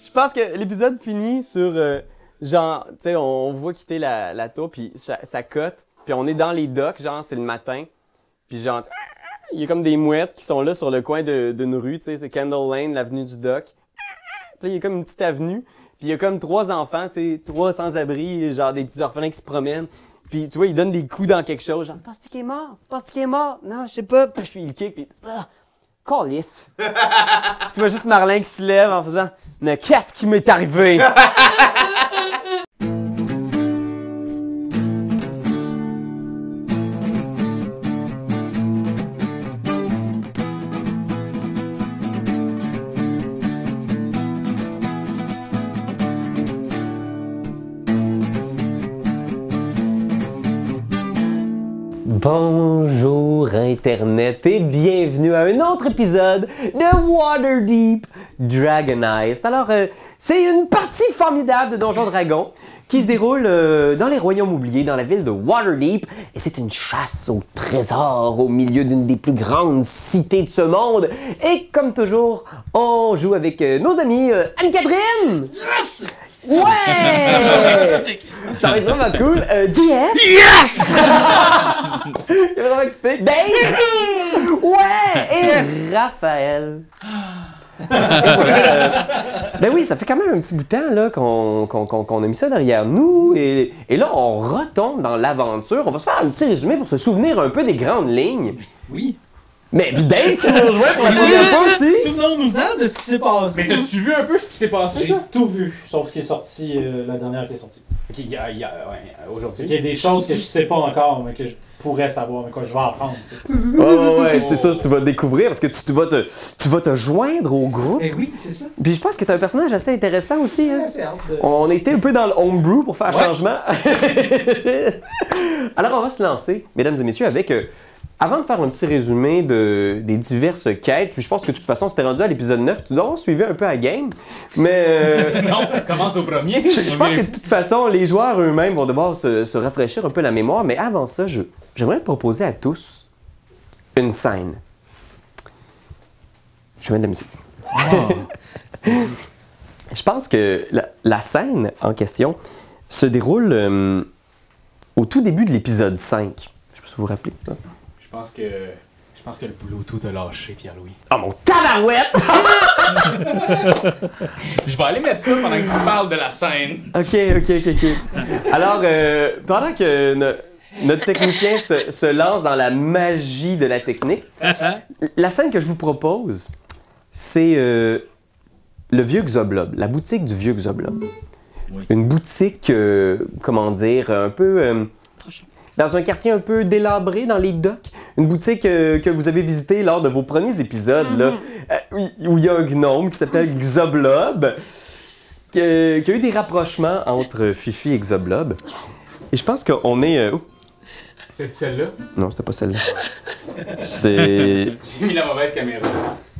Je pense que l'épisode finit sur genre, tu sais, on voit quitter la tour, puis ça cote, puis on est dans les docks, genre, c'est le matin, puis genre, il y a comme des mouettes qui sont là sur le coin d'une rue, tu sais, c'est Candle Lane, l'avenue du dock. Puis là, il y a comme une petite avenue, puis il y a comme 3 enfants, tu sais, 3 sans-abri, genre des petits orphelins qui se promènent. Puis tu vois, ils donnent des coups dans quelque chose, genre, penses-tu qu'il est mort? Penses-tu qu'il est mort? Non, je sais pas. Puis il kick, puis calisse. Tu vois juste Marlin qui se lève en faisant mais qu'est-ce qui m'est arrivé? Bonjour Internet et bienvenue à un autre épisode de Waterdeep Dragon Heist. Alors, c'est une partie formidable de Donjons Dragons qui se déroule dans les royaumes oubliés, dans la ville de Waterdeep. Et c'est une chasse au trésor au milieu d'une des plus grandes cités de ce monde. Et comme toujours, on joue avec nos amis Anne-Catherine! Yes! Ouais! Ça va être vraiment cool. JF? Yes! Il est vraiment excité. Dave! Ouais! Et Raphaël. Ben oui, ça fait quand même un petit bout de temps là, qu'on a mis ça derrière nous. Et là, on retombe dans l'aventure. On va se faire un petit résumé pour se souvenir un peu des grandes lignes. Oui. Mais puis Dave, tu nous rejoins pour la première fois aussi. Souvenons-nous-en de ce qui s'est passé. Mais t'as-tu vu un peu ce qui s'est passé, J'ai toi? tout vu, sauf ce qui est sorti, la dernière qui est sortie. Ok, il y a aujourd'hui. Il y a des choses que je sais pas encore, mais que je pourrais savoir, mais que je vais apprendre. Tu sais. Ouais, c'est ça, tu vas découvrir parce que tu vas te joindre au groupe. Eh oui, c'est ça. Puis je pense que tu as un personnage assez intéressant aussi. Hein? C'est hâte de... On était un peu dans le homebrew pour faire Ouais. changement. Alors, on va se lancer, mesdames et messieurs, avec... avant de faire un petit résumé des diverses quêtes, puis je pense que de toute façon, c'était rendu à l'épisode 9, tu dois avoir suivi un peu la game, mais... Non, commence au premier. je pense que de toute façon, les joueurs eux-mêmes vont devoir se rafraîchir un peu la mémoire, mais avant ça, j'aimerais proposer à tous une scène. Je vais mettre de la musique. Je pense que la scène en question se déroule au tout début de l'épisode 5. Je sais pas si vous vous rappelez. Ça. Je pense que le Bluetooth a lâché, Pierre-Louis. Oh mon tabarouette! Je vais aller mettre ça pendant que tu parles de la scène. Ok. Alors, pendant que notre technicien se lance dans la magie de la technique, la scène que je vous propose, c'est le Vieux Xoblob, la boutique du Vieux Xoblob. Oui. Une boutique, comment dire, un peu... dans un quartier un peu délabré dans les docks. Une boutique que vous avez visitée lors de vos premiers épisodes, là, où il y a un gnome qui s'appelle Xoblob, qui a eu des rapprochements entre Fifi et Xoblob. Et je pense qu'on est... C'est celle-là? Non, c'était pas celle-là. C'est... J'ai mis la mauvaise caméra.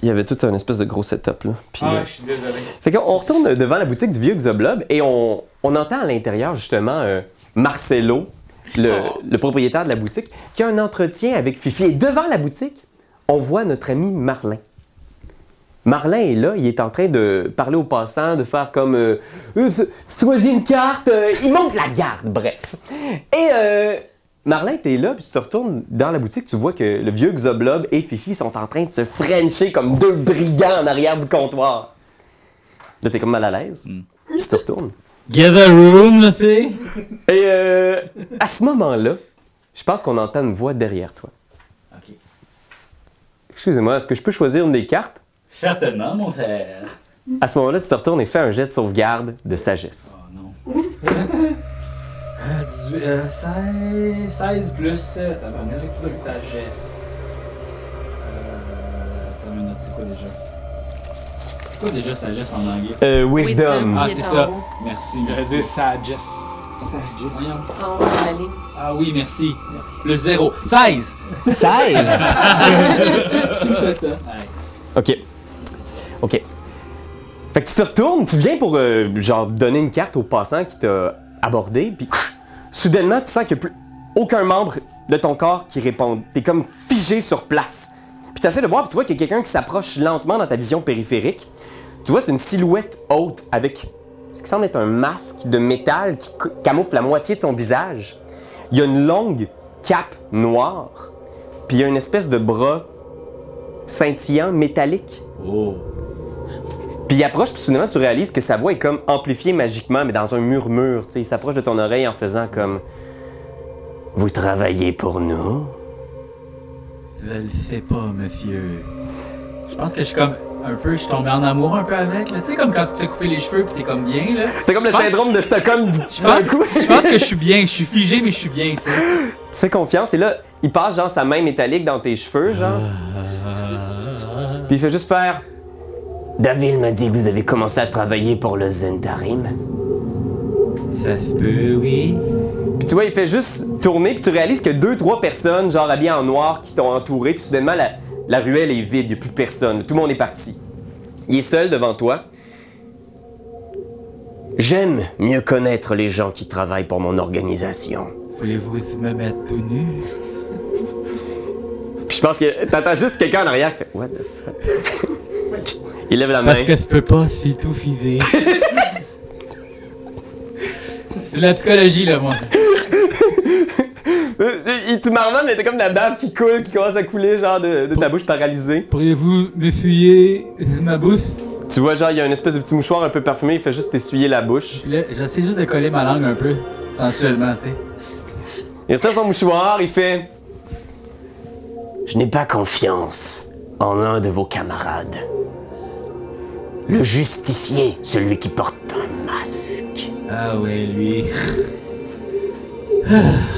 Il y avait tout un espèce de gros setup, là. Puis, Je suis désolé. Fait qu'on retourne devant la boutique du Vieux Xoblob et on entend à l'intérieur, justement, Marcelo, le propriétaire de la boutique, qui a un entretien avec Fifi. Et devant la boutique, on voit notre ami Marlin. Marlin est là, il est en train de parler aux passants, de faire comme choisis une carte, il monte la garde, bref. Et Marlin, t'es là, puis tu te retournes dans la boutique, tu vois que le Vieux Xoblob et Fifi sont en train de se frencher comme deux brigands en arrière du comptoir. Là, t'es comme mal à l'aise. Tu te retournes. Get a room, la fille! Et à ce moment-là, je pense qu'on entend une voix derrière toi. Ok. Excusez-moi, est-ce que je peux choisir une des cartes? Certainement, mon frère. À ce moment-là, tu te retournes et fais un jet de sauvegarde de sagesse. Oh non. 16 plus. Attends, c'est quoi sagesse? Attends une minute, c'est quoi déjà? C'est quoi déjà sagesse en anglais? Wisdom. Ah, Il est c'est en ça. haut. Merci. J'allais dire Sagesse. Voyons. En haut de la ligne. Ah oui, merci. Plus 0. 16! 16! Tout ce temps. OK. OK. Fait que tu te retournes, tu viens pour genre donner une carte au passant qui t'a abordé, puis soudainement, tu sens qu'il n'y a plus aucun membre de ton corps qui répond. T'es comme figé sur place. Puis tu essaies de voir, puis tu vois qu'il y a quelqu'un qui s'approche lentement dans ta vision périphérique. Tu vois, c'est une silhouette haute avec ce qui semble être un masque de métal qui camoufle la moitié de son visage. Il y a une longue cape noire, puis il y a une espèce de bras scintillant, métallique. Oh. Puis il approche, puis soudainement tu réalises que sa voix est comme amplifiée magiquement, mais dans un murmure. Tu sais, il s'approche de ton oreille en faisant comme « Vous travaillez pour nous? » Je le sais pas, monsieur. Je pense que je suis comme je suis tombé en amour un peu avec. Tu sais, comme quand tu te fais couper les cheveux pis t'es comme bien, là. T'as comme le syndrome de Stockholm Je pense que je suis bien. Je suis figé, mais je suis bien, tu sais. Tu fais confiance et là, il passe genre sa main métallique dans tes cheveux, genre. Puis il fait juste faire David m'a dit que vous avez commencé à travailler pour le Zentarim. Ça se peut, oui. Puis tu vois, il fait juste tourner, puis tu réalises que 2-3 personnes, genre habillées en noir, qui t'ont entouré, puis soudainement, la ruelle est vide, il n'y a plus personne, tout le monde est parti. Il est seul devant toi. J'aime mieux connaître les gens qui travaillent pour mon organisation. Voulez-vous me mettre tout nu? Puis je pense que t'entends juste quelqu'un en arrière qui fait What the fuck? Il lève la main. Parce que je peux pas, c'est tout figé. C'est de la psychologie, là, moi. Tu marmonnes, mais t'as comme de la bave qui coule, qui commence à couler, genre de ta bouche paralysée. Pourriez-vous m'essuyer ma bouche? Tu vois, genre, il y a une espèce de petit mouchoir un peu parfumé, il fait juste t'essuyer la bouche. Là, j'essaie juste de coller ma langue un peu, sensuellement, tu sais. Il retire son mouchoir, il fait Je n'ai pas confiance en un de vos camarades. Le justicier, celui qui porte un masque. Ah ouais, lui.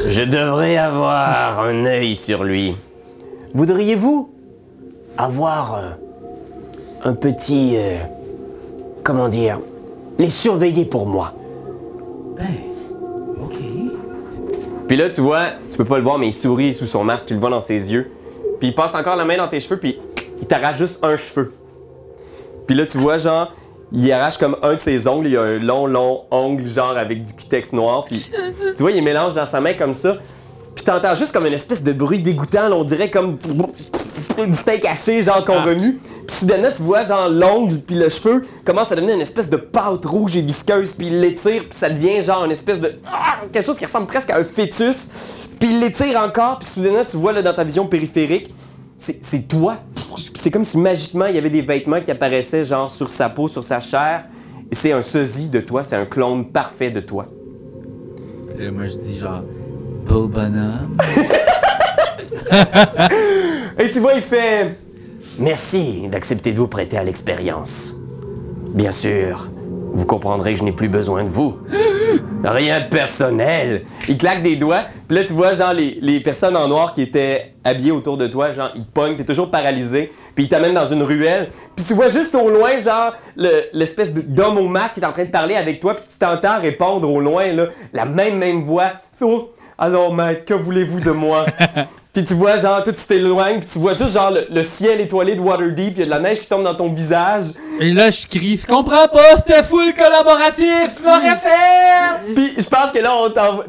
Je devrais avoir un œil sur lui. Voudriez-vous avoir un petit... comment dire? Les surveiller pour moi. Ben, ok. Puis là, tu vois, tu peux pas le voir, mais il sourit sous son masque, tu le vois dans ses yeux. Puis il passe encore la main dans tes cheveux, puis il t'arrache juste un cheveu. Puis là, tu vois, genre, il arrache comme un de ses ongles, il y a un long ongle, genre, avec du cutex noir, puis tu vois, il mélange dans sa main comme ça. Puis t'entends juste comme une espèce de bruit dégoûtant, là, on dirait comme du steak haché, genre, qu'on remue. Puis soudainement, tu vois, genre, l'ongle puis le cheveu commence à devenir une espèce de pâte rouge et visqueuse, puis il l'étire, puis ça devient, genre, une espèce de... quelque chose qui ressemble presque à un fœtus. Puis il l'étire encore, puis soudainement, tu vois, là, dans ta vision périphérique, c'est toi. C'est comme si magiquement, il y avait des vêtements qui apparaissaient, genre, sur sa peau, sur sa chair. Et c'est un sosie de toi, c'est un clone parfait de toi. Là, moi, je dis genre, beau bonhomme. Et tu vois, il fait merci d'accepter de vous prêter à l'expérience. Bien sûr, vous comprendrez que je n'ai plus besoin de vous. Rien de personnel. Il claque des doigts, puis là, tu vois, genre, les personnes en noir qui étaient habillées autour de toi, genre, ils te pognent, t'es toujours paralysé, puis ils t'amènent dans une ruelle, puis tu vois juste au loin, genre, l'espèce d'homme au masque qui est en train de parler avec toi, puis tu t'entends répondre au loin, là, la même voix. Oh, alors, maître, que voulez-vous de moi? Puis tu vois, genre, tout tu t'éloignes, puis tu vois juste, genre, le ciel étoilé de Waterdeep, puis il y a de la neige qui tombe dans ton visage. Et là, je crie, je comprends pas, c'était full collaboratif, m'aurais faire! Puis je pense que là,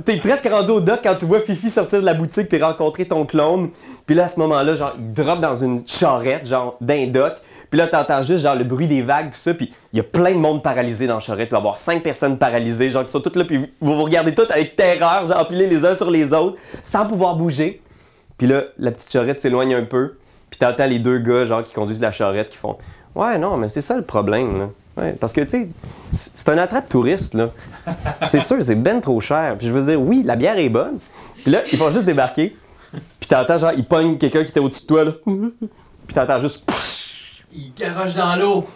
t'es presque rendu au dock quand tu vois Fifi sortir de la boutique puis rencontrer ton clone. Puis là, à ce moment-là, genre, il drop dans une charrette, genre, d'un dock. Puis là, t'entends juste, genre, le bruit des vagues, tout ça. Puis il y a plein de monde paralysé dans la charrette. Il va y avoir 5 personnes paralysées, genre, qui sont toutes là. Puis vous regardez toutes avec terreur, genre, empilés les uns sur les autres, sans pouvoir bouger. Puis là, la petite charrette s'éloigne un peu. Puis t'entends les deux gars, genre, qui conduisent la charrette, qui font ouais, non, mais c'est ça le problème, là. Ouais, parce que, tu sais, c'est un attrape touriste, là. C'est sûr, c'est ben trop cher. Puis je veux dire, oui, la bière est bonne. Puis là, ils vont juste débarquer. Puis t'entends, genre, ils pognent quelqu'un qui était au-dessus de toi, là. Puis t'entends juste... Il garoche dans l'eau.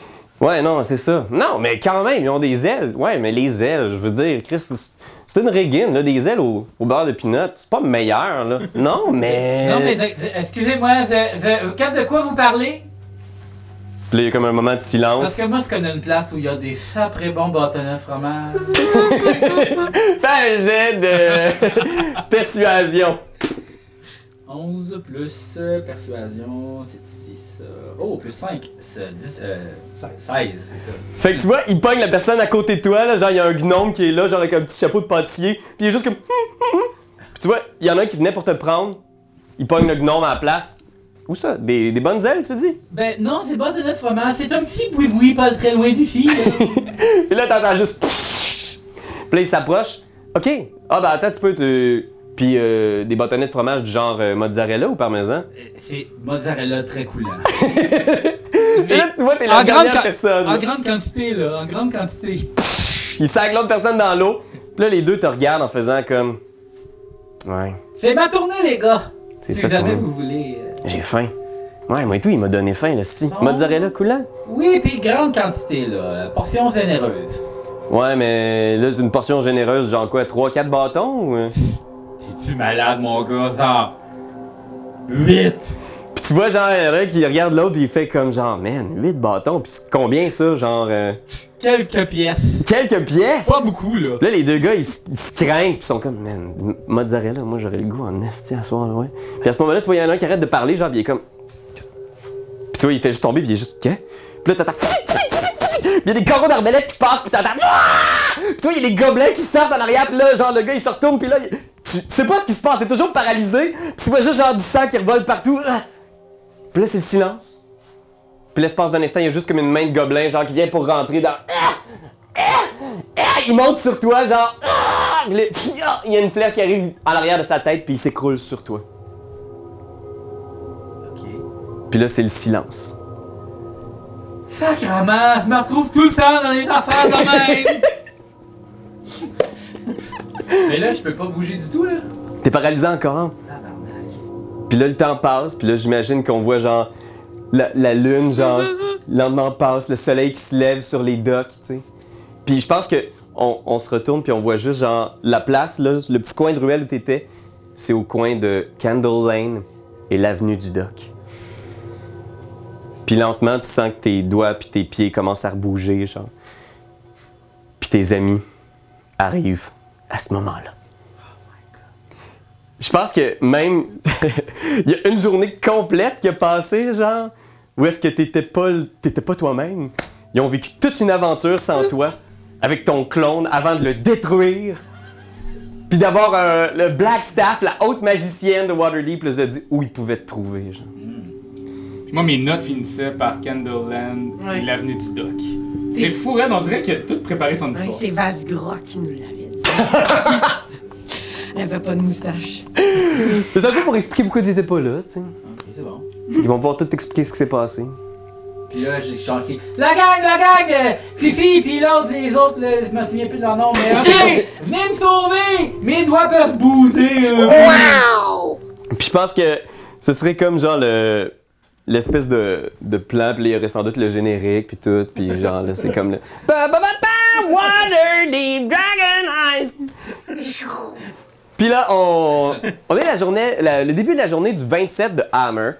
Ouais, non, c'est ça. Non, mais quand même, ils ont des ailes. Ouais, mais les ailes, je veux dire, Chris, c'est une régine, là, des ailes au beurre de peanut. C'est pas meilleur, là. Non, mais... Non, mais excusez-moi, de quoi vous parlez? Puis là, il y a comme un moment de silence. Parce que moi, je connais une place où il y a des sacrés bons bâtonnets de fromage. Fais un jet de persuasion. 11 plus persuasion, c'est 6. Oh, plus 5, c'est 10, 16, c'est ça. Fait que tu vois, il pogne la personne à côté de toi, là, genre il y a un gnome qui est là, genre avec un petit chapeau de pâtissier, puis il est juste comme... Puis tu vois, il y en a un qui venait pour te prendre, il pogne le gnome à la place. Où ça? Des bonnes ailes, tu dis? Ben non, c'est pas de notre fromage, c'est un petit boui-boui pas très loin d'ici. Puis là, t'entends juste... Puis là, il s'approche. OK. Ah, ben attends, tu peux te... Puis des bâtonnets de fromage du genre mozzarella ou parmesan? C'est mozzarella très coulant. Et là, tu vois, t'es la dernière personne. En grande quantité, là, en grande quantité. Il sac l'autre personne dans l'eau. Puis là, les deux te regardent en faisant comme... Ouais. Fais ma tournée, les gars! C'est Si ça, jamais ton nom. vous voulez. J'ai faim. Ouais, moi et tout, il m'a donné faim, là, c'ti. Oh. Mozzarella coulant? Oui, puis grande quantité, là. Portion généreuse. Ouais, mais là, c'est une portion généreuse, genre quoi, 3-4 bâtons ou... Es-tu malade, mon gars? Genre. 8! Puis tu vois, genre, un qui regarde l'autre pis il fait comme genre, man, 8 bâtons, pis c'est combien ça, genre... Quelques pièces. Quelques pièces? Pas beaucoup, là. Là, les deux gars, ils se craignent, pis ils sont comme, man, mozzarella, moi j'aurais le goût en esti à soir, là, ouais. Puis à ce moment-là, tu vois, il y en a un qui arrête de parler, genre, pis il est comme. Pis tu vois, il fait juste tomber, pis il est juste, qu'est? Pis là, t'entends. Pis il y a des carreaux d'arbalète qui passent, pis t'entends. Pis tu vois, il y a des gobelins qui sortent en arrière, pis là, genre, le gars, il se retourne, pis là, tu sais pas ce qui se passe, t'es toujours paralysé, pis tu vois juste, genre, du sang qui revole partout. Pis là, c'est le silence. Puis l'espace d'un instant, il y a juste comme une main de gobelin, genre, qui vient pour rentrer dans. Il monte sur toi, genre. Il y a une flèche qui arrive à l'arrière de sa tête, puis il s'écroule sur toi. Ok. Puis là, c'est le silence. Sacrement, je me retrouve tout le temps dans les affaires de même! Mais là, je peux pas bouger du tout, là. T'es paralysé encore, hein? Tabarnak. Puis là, le temps passe, puis là, j'imagine qu'on voit, genre, la lune, genre, lentement passe, le soleil qui se lève sur les docks, tu sais. Puis je pense que on se retourne, puis on voit juste, genre, la place, là, le petit coin de ruelle où t'étais, c'est au coin de Candle Lane et l'avenue du Dock. Puis lentement, tu sens que tes doigts puis tes pieds commencent à rebouger, genre. Puis tes amis arrivent à ce moment-là. Je pense que même, il y a une journée complète qui a passé, genre, où est-ce que t'étais pas toi-même. Ils ont vécu toute une aventure sans toi, avec ton clone, avant de le détruire. Puis d'avoir le Black Staff, la haute magicienne de Waterdeep, les a dit où ils pouvaient te trouver, genre. Puis moi, mes notes finissaient par Candleland et l'avenue du Dock. C'est fou, Red, on dirait qu'il a tout préparé son histoire. Ouais, c'est Vasgra qui nous l'avait dit. Elle avait pas de moustache. C'est un peu pour expliquer pourquoi t'étais pas là, tu sais. Ok, c'est bon. Ils vont pouvoir tout expliquer ce qui s'est passé. Puis là, j'ai chanté la gang, Fifi, puis l'autre, les autres, là, je me souviens plus de leur nom, mais ok, venez me sauver! Mes doigts peuvent bouger! Wow! Puis je pense que ce serait comme genre l'espèce de plan, puis là, il y aurait sans doute le générique, puis tout, puis genre là, c'est comme le Waterdeep Dragon Eyes. Puis là, on est le début de la journée du 27 de Hammer.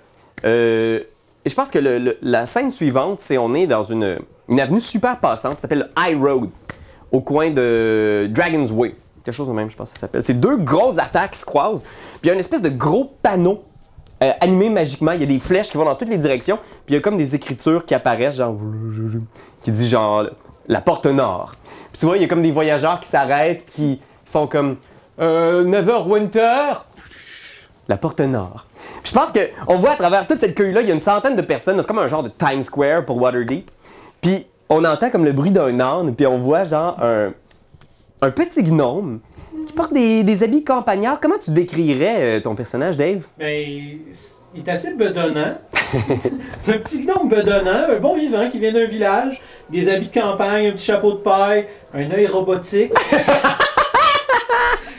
Et je pense que la scène suivante, c'est on est dans une avenue super passante qui s'appelle le High Road, au coin de Dragon's Way. Quelque chose de même, je pense que ça s'appelle. C'est deux grosses artères qui se croisent. Puis il y a une espèce de gros panneau animé magiquement. Il y a des flèches qui vont dans toutes les directions. Puis il y a comme des écritures qui apparaissent, genre, qui dit genre la porte nord. Puis tu vois, il y a comme des voyageurs qui s'arrêtent, puis qui font comme 9h Winter, la porte nord. Puis je pense qu'on voit à travers toute cette queue-là, il y a une centaine de personnes. C'est comme un genre de Times Square pour Waterdeep. Puis on entend comme le bruit d'un âne, puis on voit genre un petit gnome qui porte des habits campagnards. Comment tu décrirais ton personnage, Dave? Ben, il est assez bedonnant. C'est un petit gnome bedonnant, un bon vivant qui vient d'un village, des habits de campagne, un petit chapeau de paille, un œil robotique.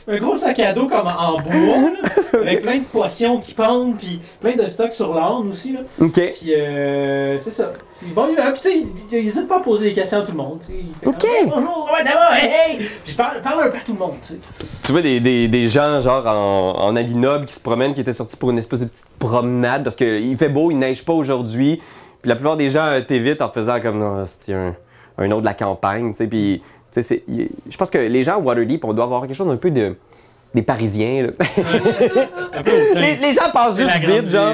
Un gros sac à dos comme en bois, là, avec plein de potions qui pendent, puis plein de stocks sur l'âne aussi. Là. OK. Puis c'est ça. Puis bon, tu sais, il n'hésite pas à poser des questions à tout le monde. T'sais. Il fait OK. Comme, bonjour, comment ça va? Hey, hey! Puis je parle un peu à tout le monde. T'sais. Tu vois des gens genre en habits nobles qui se promènent, qui étaient sortis pour une espèce de petite promenade parce qu'il fait beau, il neige pas aujourd'hui. Puis la plupart des gens t'évitent en faisant comme non, c'est un autre de la campagne, tu sais. Puis je pense que les gens à Waterdeep, on doit avoir quelque chose d'un peu des Parisiens. Là. les gens passent juste vite, genre.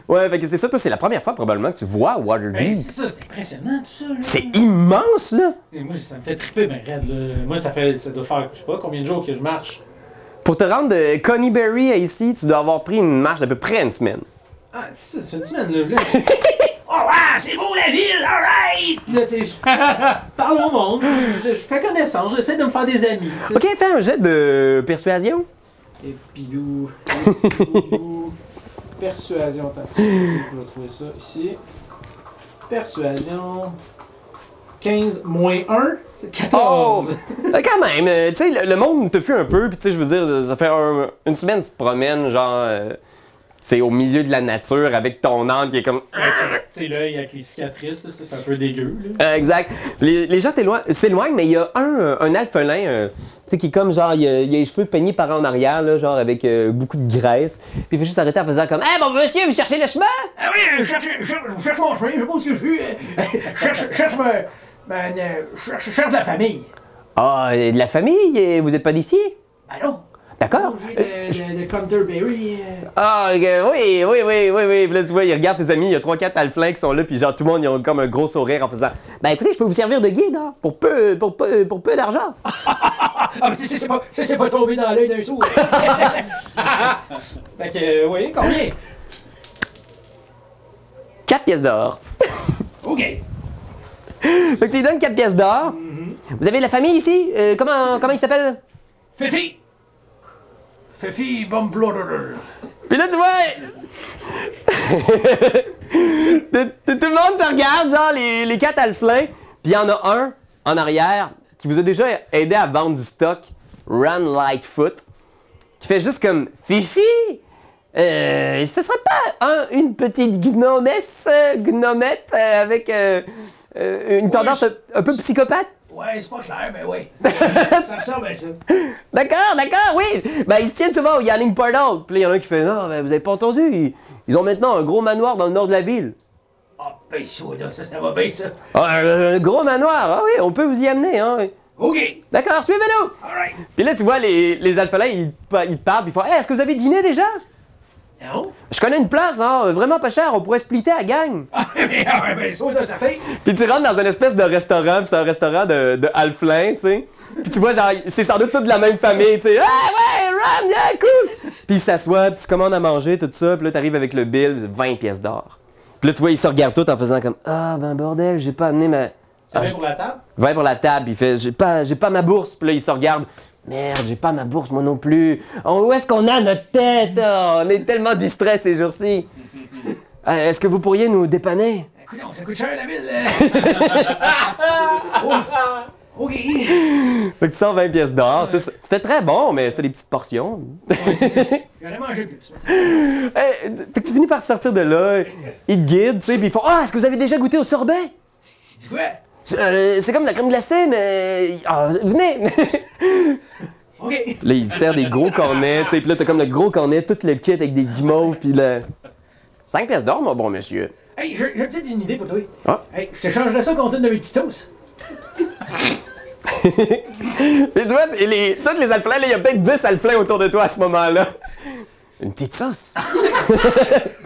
Ouais, fait que c'est ça, toi, c'est la première fois probablement que tu vois Waterdeep. Ben, c'est ça, c'est impressionnant tout ça. Là. C'est immense, là! Et moi, ça me fait triper ben raide. Là. Moi, ça doit faire, je sais pas, combien de jours que je marche. Pour te rendre de Coneyberry à ici, tu dois avoir pris une marche d'à peu près une semaine. Ah, c'est une semaine, là. Oh, ouais, c'est beau la ville, alright! Puis là, tu sais, je parle au monde, je fais connaissance, j'essaie de me faire des amis, tu sais. Ok, fais un jet de persuasion. Et pilou. Persuasion, attends, je vais trouver ça ici. Persuasion. 15 moins 1, c'est 14. Quand même, tu sais, le monde te fuit un peu, puis tu sais, je veux dire, ça fait une semaine que tu te promènes, genre, tu sais, au milieu de la nature avec ton âne qui est comme. Tu sais, là, il y a les cicatrices, là, c'est un peu dégueu, là. Exact. Les gens s'éloignent, mais il y a un alphelin, tu sais, qui est comme genre, il a les cheveux peignés par en arrière, là, genre avec beaucoup de graisse. Puis il fait juste arrêter en faisant comme, hey, bon monsieur, vous cherchez le chemin? Ah oui, cherche mon chemin, je sais pas où je suis. Cherche la famille. Ah, de la famille? Vous êtes pas d'ici? Ben non. D'accord. De Canterbury. Ah, oui. Puis là, tu vois, il regarde tes amis, il y a 3-4 alphelins qui sont là, puis genre, tout le monde, ils ont comme un gros sourire en faisant, ben écoutez, je peux vous servir de guide, hein, pour peu d'argent. Ah, mais c'est pas tombé dans l'œil d'un sourd. Fait que, oui, combien? 4 pièces d'or. OK. Fait que tu lui donnes 4 pièces d'or. Vous avez de la famille ici? Comment il s'appelle? Fifi Bumbloder. Puis là, tu vois, tout le monde se regarde, genre les 4 alphelins, puis il y en a un en arrière qui vous a déjà aidé à vendre du stock, Run Lightfoot, qui fait juste comme Fifi, ce serait pas une petite gnomette avec une tendance un peu psychopathe? Ouais, c'est pas clair, mais oui. Ça ressemble à ça. D'accord, oui. Ben, ils se tiennent souvent au Yelling Portal. Puis là, il y en a un qui fait, non, ben, vous avez pas entendu, ils ont maintenant un gros manoir dans le nord de la ville. Ah, ben, ça va bien, ça. Un gros manoir, ah oui, on peut vous y amener, hein. OK. D'accord, suivez-nous. Alright. Puis là, tu vois, les alphelins, ils te parlent, puis ils font, hey, est-ce que vous avez dîné déjà? Non? Je connais une place, hein, vraiment pas cher, on pourrait splitter à la gang. Ah, ben, ça, c'est certain. Puis tu rentres dans une espèce de restaurant, puis c'est un restaurant de alphelins, tu sais. Puis tu vois, genre, c'est sans doute toute de la même famille, tu sais. Ah ouais, Run, yeah, cool! Puis ils s'assoient, puis tu commandes à manger, tout ça, puis là, t'arrives avec le bill, 20 pièces d'or. Puis là, tu vois, ils se regardent tous en faisant comme, ah, ben bordel, j'ai pas amené ma... C'est bien pour la table? 20 pour la table, il fait, j'ai pas ma bourse, puis là, ils se regardent. Merde, j'ai pas ma bourse, moi non plus. Oh, où est-ce qu'on a notre tête? Oh, on est tellement distraits ces jours-ci. Est-ce que vous pourriez nous dépanner? Écoute, ça coûte cher la ville. OK. Fait que tu sors 20 pièces d'or. Tu sais, c'était très bon, mais c'était des petites portions. Ouais, j'aurais mangé plus. Fait que tu finis par sortir de là, ils te guident, tu sais, puis ils font, ah, est-ce que vous avez déjà goûté au sorbet? Dis quoi? C'est comme de la crème glacée, mais... Ah, venez! OK. Là, il sert des gros cornets, tu sais, puis là, t'as comme le gros cornet, tout le kit avec des guimauves, puis le... 5 pièces d'or, mon bon monsieur. Hey, j'ai peut-être une idée pour toi. Ah. Hey, je te changerais ça contre une de mes petites sauces. Mais tu vois, tous les alphelins, là, il y a peut-être 10 alphelins autour de toi à ce moment-là. Une petite sauce.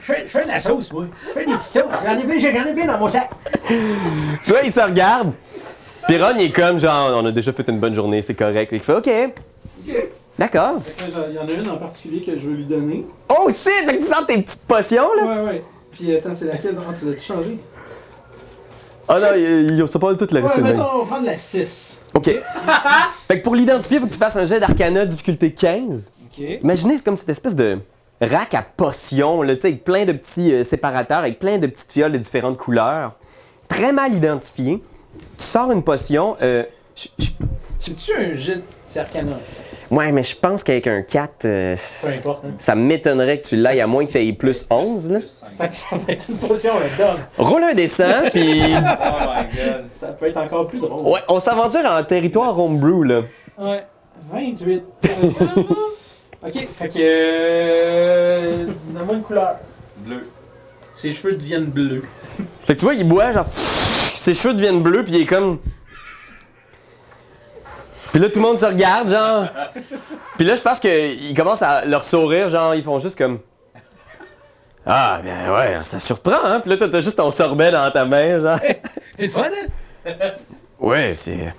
Je fais de la sauce, moi. Je fais des petites sauces. J'en ai bien dans mon sac. Tu vois, il se regarde. Puis Ron, il est comme genre, on a déjà fait une bonne journée, c'est correct. Il fait, OK. D'accord. Il y en a une en particulier que je veux lui donner. Oh shit! Fait que tu sens tes petites potions, là? Ouais. Puis attends, c'est laquelle? Ah, tu l'as-tu changé? Ah non, c'est pas tout le reste. Ouais, mettons, on va prendre la 6. OK. Fait que pour l'identifier, il faut que tu fasses un jet d'arcana difficulté 15. OK. Imaginez, c'est comme cette espèce de rack à potions, là, tu sais, avec plein de petits séparateurs, avec plein de petites fioles de différentes couleurs. Très mal identifié. Tu sors une potion. C'est-tu un jet d'arcana? Ouais, mais je pense qu'avec un 4, Peu importe, hein. ça m'étonnerait que tu l'ailles, à moins que tu aies plus 11. Là. Fait que ça va être une potion là-dedans. Roule un dessin, puis... Oh my god. Ça peut être encore plus drôle. Ouais, on s'aventure en territoire homebrew, là. Ouais. 28. OK, fait que... Donne-moi une couleur. Bleu. Ses cheveux deviennent bleus. Fait que tu vois, il boit, genre... Ses cheveux deviennent bleus, puis il est comme... Puis là, tout le monde se regarde, genre... Puis là, je pense qu'ils commencent à leur sourire, genre, ils font juste comme... Ah, ben ouais, ça surprend, hein? Puis là, t'as juste ton sorbet dans ta main, genre... C'est le fun, hein? Ouais, c'est...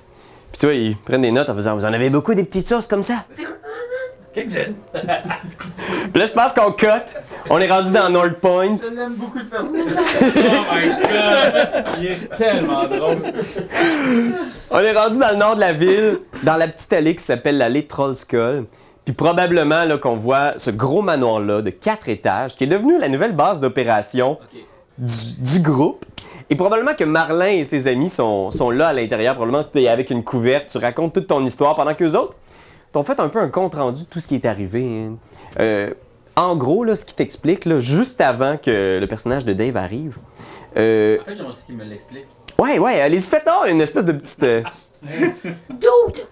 Puis tu vois, ils prennent des notes en faisant... Vous en avez beaucoup des petites sauces comme ça? Quelques-unes. Puis là, je pense qu'on cut. On est rendu dans North Point. Je l'aime beaucoup ce personnage. Oh my god! Il est tellement drôle. On est rendu dans le nord de la ville, dans la petite allée qui s'appelle l'allée Trollskull. Puis probablement là, qu'on voit ce gros manoir-là de 4 étages qui est devenu la nouvelle base d'opération du groupe. Et probablement que Marlin et ses amis sont là à l'intérieur. Probablement que tu es avec une couverte, tu racontes toute ton histoire pendant qu'eux autres t'ont fait un peu un compte-rendu de tout ce qui est arrivé. En gros, là, ce qui t'explique, là, juste avant que le personnage de Dave arrive... En fait, j'aimerais aussi qu'il me l'explique. Ouais, allez-y, faites une espèce de petite... Dude!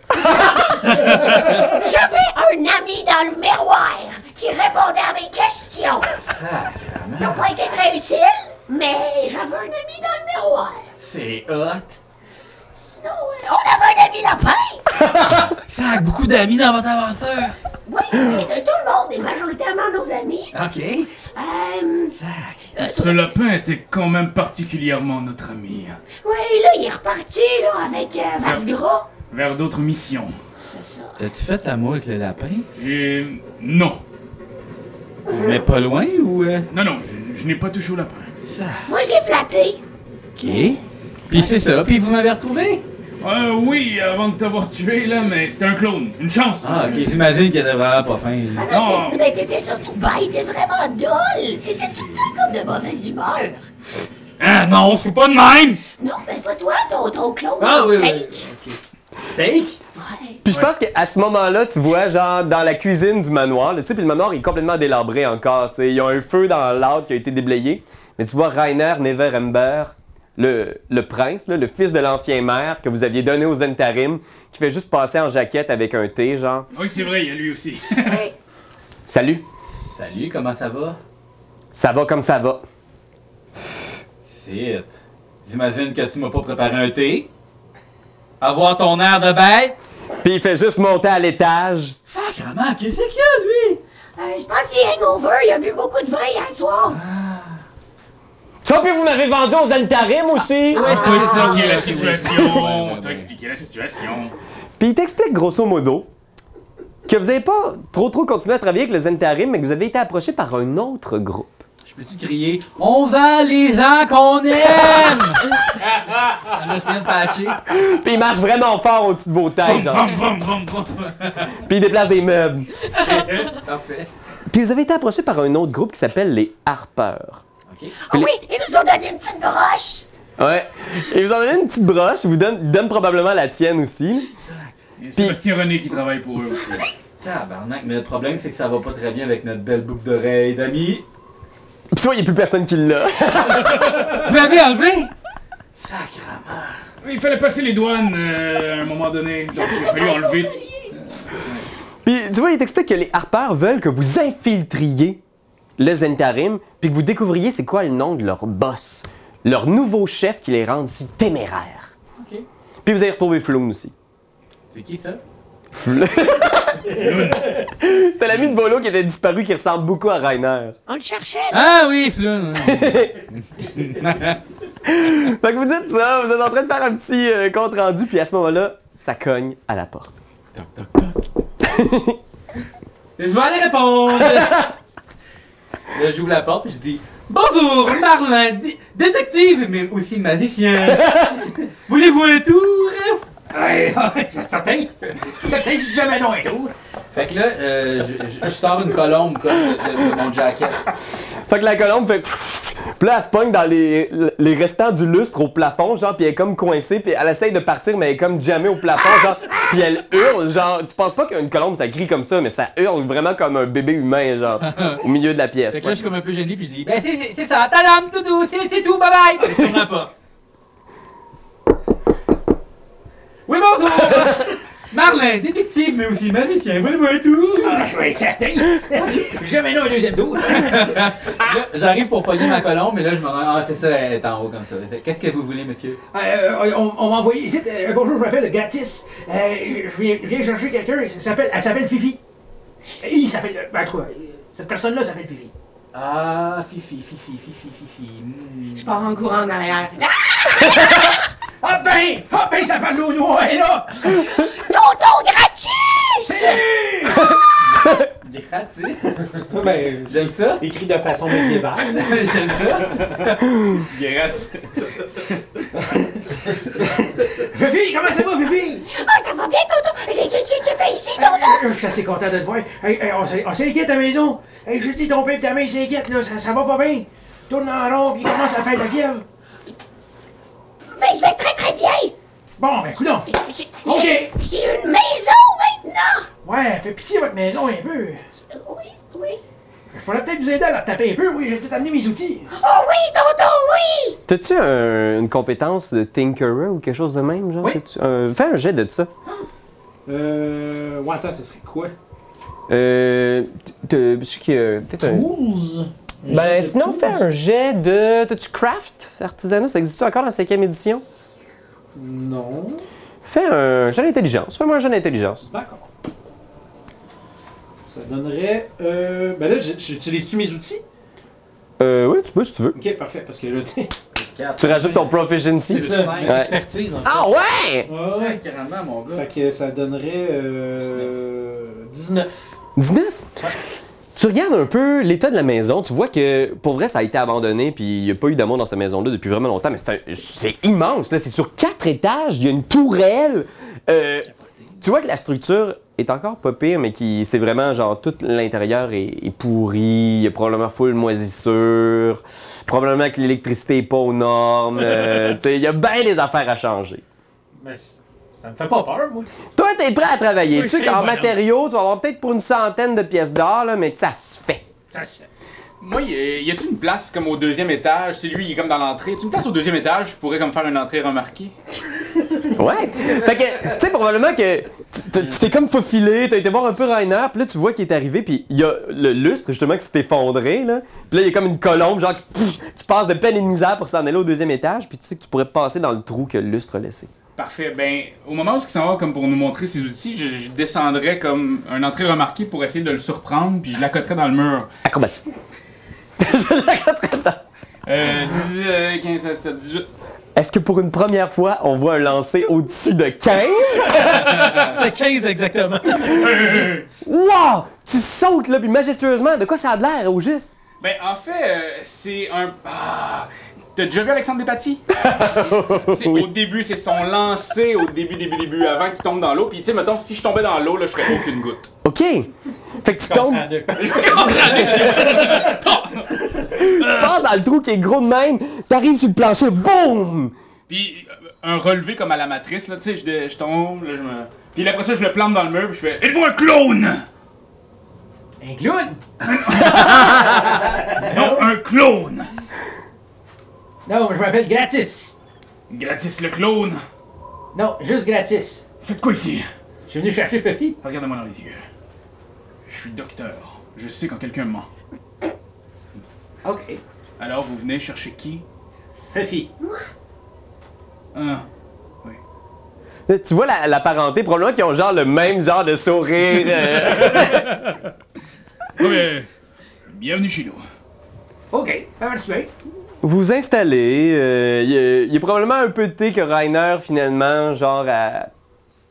J'avais un ami dans le miroir qui répondait à mes questions. Ils n'ont pas été très utiles, mais j'avais un ami dans le miroir. C'est hot. Sinon, on avait un ami lapin. Sac, beaucoup d'amis dans votre aventure. Oui, et de tout le monde, et majoritairement nos amis. Ok. Sac. Ce lapin était quand même particulièrement notre ami. Oui, là, il est reparti, là, avec Vasgras. Vers d'autres missions. C'est ça. T'as-tu fait l'amour avec le lapin? Non. Mais pas loin ou... Non, je n'ai pas touché au lapin. Moi, je l'ai flatté. Ok. Puis c'est ça, puis vous m'avez retrouvé? Oui, avant de t'avoir tué, là, mais c'était un clone. Une chance. Ah, ok, j'imagine qu'il était vraiment pas fin. Ah non, mais t'étais surtout bête, t'étais vraiment dole. T'étais tout le temps comme de mauvaise humeur. Ah non, je suis pas de même! Non, mais pas toi, ton clone, Ah oui, steak. oui. Okay. Steak? Ouais. Puis je pense qu'à ce moment-là, tu vois, genre, dans la cuisine du manoir, là, tu sais, puis le manoir est complètement délabré encore, tu sais. Il y a un feu dans l'arbre qui a été déblayé. Mais tu vois Rainer Neverember, le prince, là, le fils de l'ancien maire que vous aviez donné aux Zentarim, qui fait juste passer en jaquette avec un thé, genre. Oui, c'est vrai, il y a lui aussi. Ouais. Salut, Salut, comment ça va? ça va comme ça va. C'est... J'imagine que tu m'as pas préparé un thé. Avoir ton air de bête. Puis il fait juste monter à l'étage. Sacrement, qu'est-ce qu'il y a, lui? Je pense qu'il est hangover, il a bu beaucoup de vin hier soir. Ça, puis vous m'avez vendu aux Zentarim aussi! On t'a expliqué la ouais, situation. ouais, On t'a ouais. expliqué la situation. Puis il t'explique grosso modo que vous avez pas trop continué à travailler avec le Zentarim, mais que vous avez été approché par un autre groupe. Je peux-tu crier « On vend les gens qu'on aime! » On essaie de patcher. Puis il marche vraiment fort au-dessus de vos têtes, genre. Puis il déplace des meubles. Parfait. Puis vous avez été approché par un autre groupe qui s'appelle les Harpeurs. OK. Ah oui, ils nous ont donné une petite broche. Ouais. Et vous en donnez une petite broche, ils vous donnent probablement la tienne aussi. Il y a Sébastien René qui travaille pour eux aussi. Tabarnak, mais le problème, c'est que ça va pas très bien avec notre belle boucle d'oreille d'amis. Puis toi, il n'y a plus personne qui l'a. Vous l'avez enlevé? Sacrement. Il fallait passer les douanes à un moment donné. Donc il a fallu enlever. Puis tu vois, il t'explique que les Harpeurs veulent que vous infiltriez le Zentarim, puis que vous découvriez c'est quoi le nom de leur boss. Leur nouveau chef qui les rend si téméraires. OK. Puis vous avez retrouvé Floun aussi. C'est qui ça? C'était l'ami de Volo qui était disparu, qui ressemble beaucoup à Rainer. On le cherchait, là. Ah oui, Flun! Fait que vous dites ça, vous êtes en train de faire un petit compte rendu, puis à ce moment-là, ça cogne à la porte. Toc, toc, toc. Je vais aller répondre! Là, j'ouvre la porte et je dis bonjour, Marlin, détective, mais aussi magicien. Voulez-vous un tour? Ouais, c'est certain. Certain, si jamais non un tour. Fait que là, je sors une colombe comme de mon jacket. Fait que la colombe fait... Puis là, elle se pogne dans les restants du lustre au plafond, genre, puis elle est comme coincée, puis elle essaye de partir, mais elle est comme jamais au plafond, genre, puis elle hurle, genre, tu penses pas qu'une colombe, ça crie comme ça, mais ça hurle vraiment comme un bébé humain, genre, au milieu de la pièce. Fait que là, je suis comme un peu gêné, puis je dis ben c'est ça, tadam, tout doux, c'est tout, bye bye! Puis je ferme la porte. Oui, bonjour! Marlin, détective, mais aussi magicien, voulez-vous un tour? Ah, oui, certain. Jamais non un deuxième tour. Là, j'arrive pour pogner ma colombe, mais là, je me rends. Ah, c'est ça, elle est en haut comme ça. Qu'est-ce que vous voulez, monsieur? On m'a envoyé ici. Bonjour, je m'appelle Gratis. Je viens chercher quelqu'un. Elle s'appelle Fifi. Il s'appelle. Ben, quoi, cette personne-là s'appelle Fifi. Ah, Fifi. Je pars en courant en arrière. Ah ben, ça parle l'eau noire, là. Tonton gratis! Salut! Des gratis. Ben, J'aime ça. écrit de façon médiévale. J'aime ça. Grasse. Fifi, comment ça va, Fifi? Ah, ça va bien, tonton? Qu'est-ce que tu fais ici, tonton? Je suis assez content de te voir. Hey, on s'inquiète à la maison. Hey, je te dis, ton père et ta mère s'inquiètent, là. Ça va pas bien. Tourne en rond, puis il commence à faire de la fièvre. Mais je vais très très bien. Bon, ben, coudonc. J'ai OK. j'ai une maison maintenant. Ouais, fais pitié votre maison un peu. Oui, oui. Je pourrais peut-être vous aider à la taper un peu, oui. J'ai peut-être amené mes outils. Oh oui, tonton, oui. T'as-tu une compétence de Tinkerer ou quelque chose de même, genre? Oui. Fais un jet de ça. Ouais, attends, ce serait quoi? Peut-être un... 12. Ben, sinon, fais un jet de... T'as-tu craft, artisanat? Ça existe encore dans la 5e édition? Non. Fais un jet d'intelligence. Fais-moi un jet d'intelligence. D'accord. Ça donnerait... Ben là, j'utilise-tu mes outils? Oui, tu peux si tu veux. Ok, parfait, parce que là, Tu rajoutes ton proficiency. c'est ça, Ouais. l'expertise, en fait. Ah ouais! Ouais. Sacrément, mon gars. Fait que ça donnerait 19. 19? Ouais. Tu regardes un peu l'état de la maison, tu vois que pour vrai ça a été abandonné puis il n'y a pas eu d'amour dans cette maison-là depuis vraiment longtemps, mais c'est immense, là, c'est sur 4 étages, il y a une tourelle. Tu vois que la structure est encore pas pire, mais c'est vraiment genre tout l'intérieur est pourri, il y a probablement full moisissure, probablement que l'électricité est pas aux normes, tu sais, il y a bien des affaires à changer. Mais ça me fait pas peur, moi. Toi, t'es prêt à travailler. Oui, Tu sais je suis qu'en bonhomme. matériaux, tu vas avoir peut-être pour une centaine de pièces d'or, là, mais que ça se fait. Ça se fait. Moi, y a-tu une place comme au 2e étage? C'est lui, il est comme dans l'entrée. Tu une place au 2e étage, je pourrais comme faire une entrée remarquée. Ouais. Fait que, tu sais, probablement que tu t'es comme faufilé, t'as été voir un peu Rainer, puis là, tu vois qu'il est arrivé, puis il y a le lustre, justement, qui s'est effondré, là. Puis là, il y a comme une colombe, genre, qui passe de peine et de misère pour s'en aller au 2e étage, puis tu sais que tu pourrais passer dans le trou que le lustre a laissé. Parfait. Ben, au moment où il s'en va comme pour nous montrer ses outils, je descendrais comme une entrée remarquée pour essayer de le surprendre, puis je l'accoterais dans le mur. Acrobatie. Je l'accoterais dans... 15, 17, 18. Est-ce que pour une première fois, on voit un lancer au-dessus de 15? C'est 15 exactement. Wow! Tu sautes, là, puis majestueusement, de quoi ça a de l'air, au juste? Ben, en fait, c'est un... Ah, t'as déjà vu Alexandre Despatie? Oui. Au début, c'est son lancer au début, avant qu'il tombe dans l'eau. Puis, tu sais, mettons, si je tombais dans l'eau, là, je ferais aucune goutte. OK. Fait que tu tombes, tu passes dans le trou qui est gros de même, t'arrives sur le plancher, boum! Puis, un relevé comme à la matrice, là, tu sais, je tombe, là, je me... Puis après ça, je le plante dans le mur, puis je fais « Êtes-vous un clone? Un clown? » Non, un clone! Non, je m'appelle Gratis. Gratis le clone! Non, juste Gratis. Faites quoi ici? Je suis venu chercher Fifi. Regardez-moi dans les yeux. Je suis docteur. Je sais quand quelqu'un ment. OK. Alors, vous venez chercher qui? Fifi. Ah. Tu vois la parenté, probablement qu'ils ont genre le même genre de sourire. Ouais. Bienvenue chez nous. OK, ça va super. Vous vous installez, il y a probablement un peu de thé que Rainer, finalement, genre, tu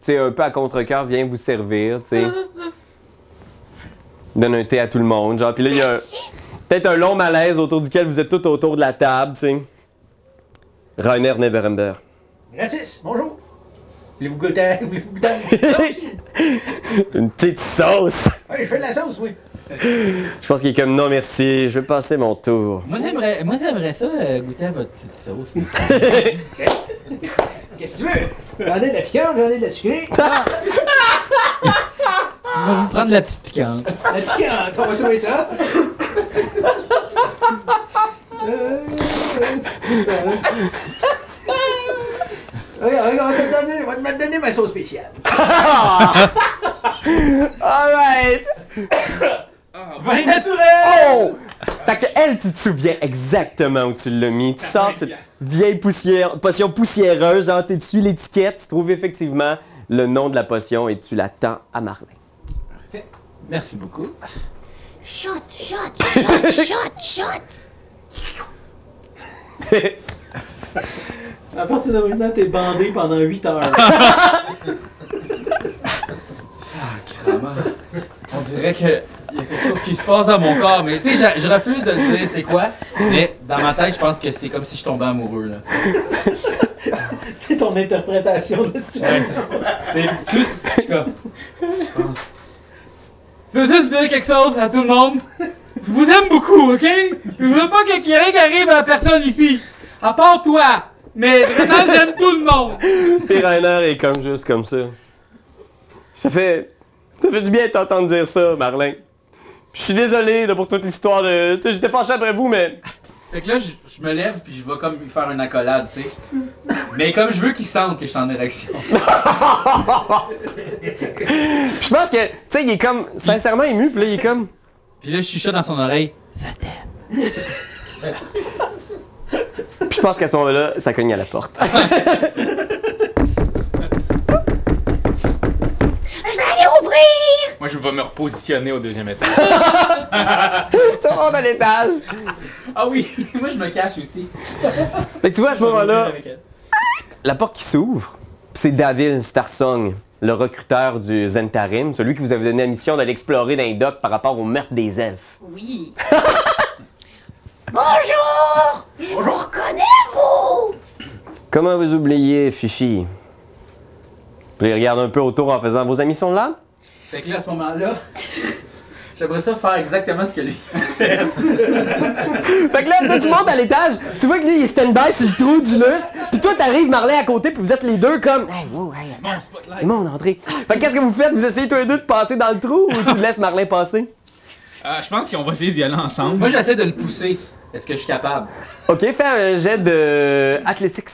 sais, un peu à contre-cœur, vient vous servir, tu sais. Donne un thé à tout le monde, genre. Puis là, il y a peut-être un long malaise autour duquel vous êtes tous autour de la table, tu sais. Rainer Neverember. Gratis, bonjour. Voulez-vous goûter une petite sauce? Une petite sauce! Oui, je fais de la sauce, oui. Je pense qu'il est comme non merci, je vais passer mon tour. Moi, j'aimerais ça goûter à votre petite sauce. Qu'est-ce que tu veux? J'en ai de la piquante, j'en ai de la sucrée. On va vous prendre la petite piquante. La piquante, on va trouver ça. On va te donner ma sauce spéciale. Alright! Vin naturel! Oh! Fait que elle, tu te souviens exactement où tu l'as mis. Tu sors cette vieille potion poussiéreuse, genre tu suis l'étiquette, tu trouves effectivement le nom de la potion et tu la tends à Marlin. Merci beaucoup. Shot, shot, shot, shot, shot. À partir de maintenant, t'es bandé pendant 8 heures. Vraiment. On dirait que y a quelque qui se passe dans mon corps, mais tu sais, je refuse de le dire, c'est quoi. Mais dans ma tête, je pense que c'est comme si je tombais amoureux, là. T'sais. C'est ton interprétation de la situation. Mais plus, je suis comme. Je veux juste dire quelque chose à tout le monde. Je vous aime beaucoup, ok? Je veux pas qu'il y ait rien qui arrive à personne ici. À part toi. Mais vraiment, j'aime tout le monde. Puis Rainer est comme juste comme ça. Ça fait du bien de t'entendre dire ça, Marlin. Je suis désolé là, pour toute l'histoire de. Tu sais, j'étais fâché après vous, mais. Fait que là, je me lève puis je vais comme lui faire une accolade, tu sais. Mais comme je veux qu'il sente que je suis en érection. Je pense que, tu sais, il est comme sincèrement ému, puis là, il est comme. Puis là, je chuchote dans son oreille. Puis je pense qu'à ce moment-là, ça cogne à la porte. Je vais aller ouvrir! Moi, je vais me repositionner au deuxième étage. Tout le monde à l'étage. Ah oui, moi je me cache aussi. Fait que tu vois, à ce moment-là, la porte qui s'ouvre, puis c'est David Starsong, le recruteur du Zentarim, celui qui vous avait donné la mission d'aller explorer dans les docks par rapport au meurtre des elfes. Oui. Bonjour! Je vous reconnais, vous! Comment vous oubliez, Fifi? Puis il regarde un peu autour en faisant « Vos amis sont là? » Fait que là, à ce moment-là, j'aimerais ça faire exactement ce que lui a fait. Fait que là, toi, tu montes à l'étage, tu vois que lui, il est stand-by sur le trou du lustre, puis toi, t'arrives, Marlin, à côté, puis vous êtes les deux comme « Hey, wow, hey, Bon, spotlight. c'est mon entrée. » Fait que qu'est-ce que vous faites? Vous essayez tous les deux de passer dans le trou ou tu laisses Marlin passer? Je pense qu'on va essayer d'y aller ensemble. Moi, j'essaie de le pousser. Est-ce que je suis capable? Ok, fais un jet de Athletics.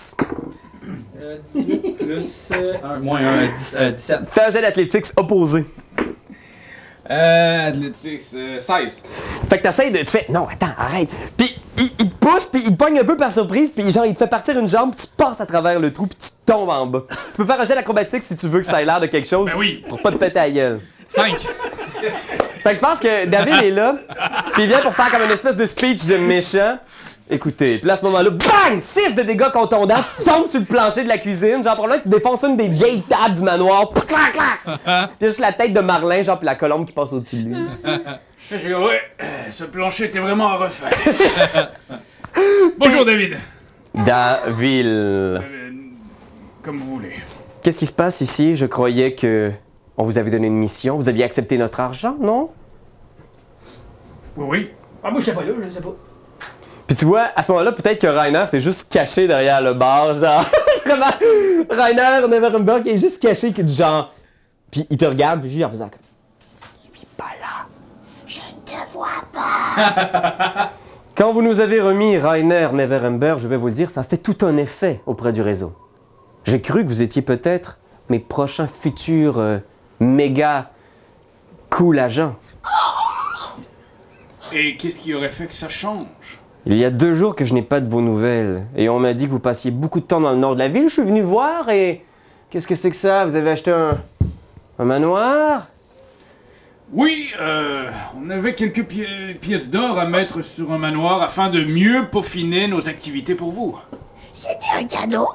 18 plus 1, moins 1, 17. Fais un jet d'Athletics opposé. Athletics, 16. Fait que t'essayes de. Tu fais. Non, attends, arrête. Puis il te pousse, puis il te pogne un peu par surprise, puis genre il te fait partir une jambe, puis tu passes à travers le trou, puis tu tombes en bas. Tu peux faire un jet d'acrobatique si tu veux que ça ait l'air de quelque chose. Ben oui. Pour pas te péter la gueule. 5. Fait que je pense que David est là, puis il vient pour faire comme une espèce de speech de méchant. Écoutez, puis là, à ce moment-là, bang! 6 de dégâts contondants, tu tombes sur le plancher de la cuisine, genre, probablement que tu défonces une des vieilles tables du manoir, clac, clac! Puis juste la tête de Marlin, genre, puis la colombe qui passe au-dessus de lui. Je dis, ouais, ce plancher était vraiment à refaire. Bonjour, David. David. Comme vous voulez. Qu'est-ce qui se passe ici? Je croyais que on vous avait donné une mission. Vous aviez accepté notre argent, non? Oui, oui. Ah, moi, j'étais pas là, je sais pas. Puis tu vois, à ce moment-là, peut-être que Rainer s'est juste caché derrière le bar, genre. Vraiment, Rainer Neveremberg est juste caché que du genre. Puis il te regarde, puis en faisant comme. Je suis pas là. Je ne te vois pas! Quand vous nous avez remis Rainer Neveremberg, je vais vous le dire, ça fait tout un effet auprès du réseau. J'ai cru que vous étiez peut-être mes prochains futurs méga cool agents. Et qu'est-ce qui aurait fait que ça change? Il y a 2 jours que je n'ai pas de vos nouvelles et on m'a dit que vous passiez beaucoup de temps dans le nord de la ville. Je suis venu voir et qu'est-ce que c'est que ça? Vous avez acheté un manoir? Oui, on avait quelques pièces d'or à mettre sur un manoir afin de mieux peaufiner nos activités pour vous. C'était un cadeau?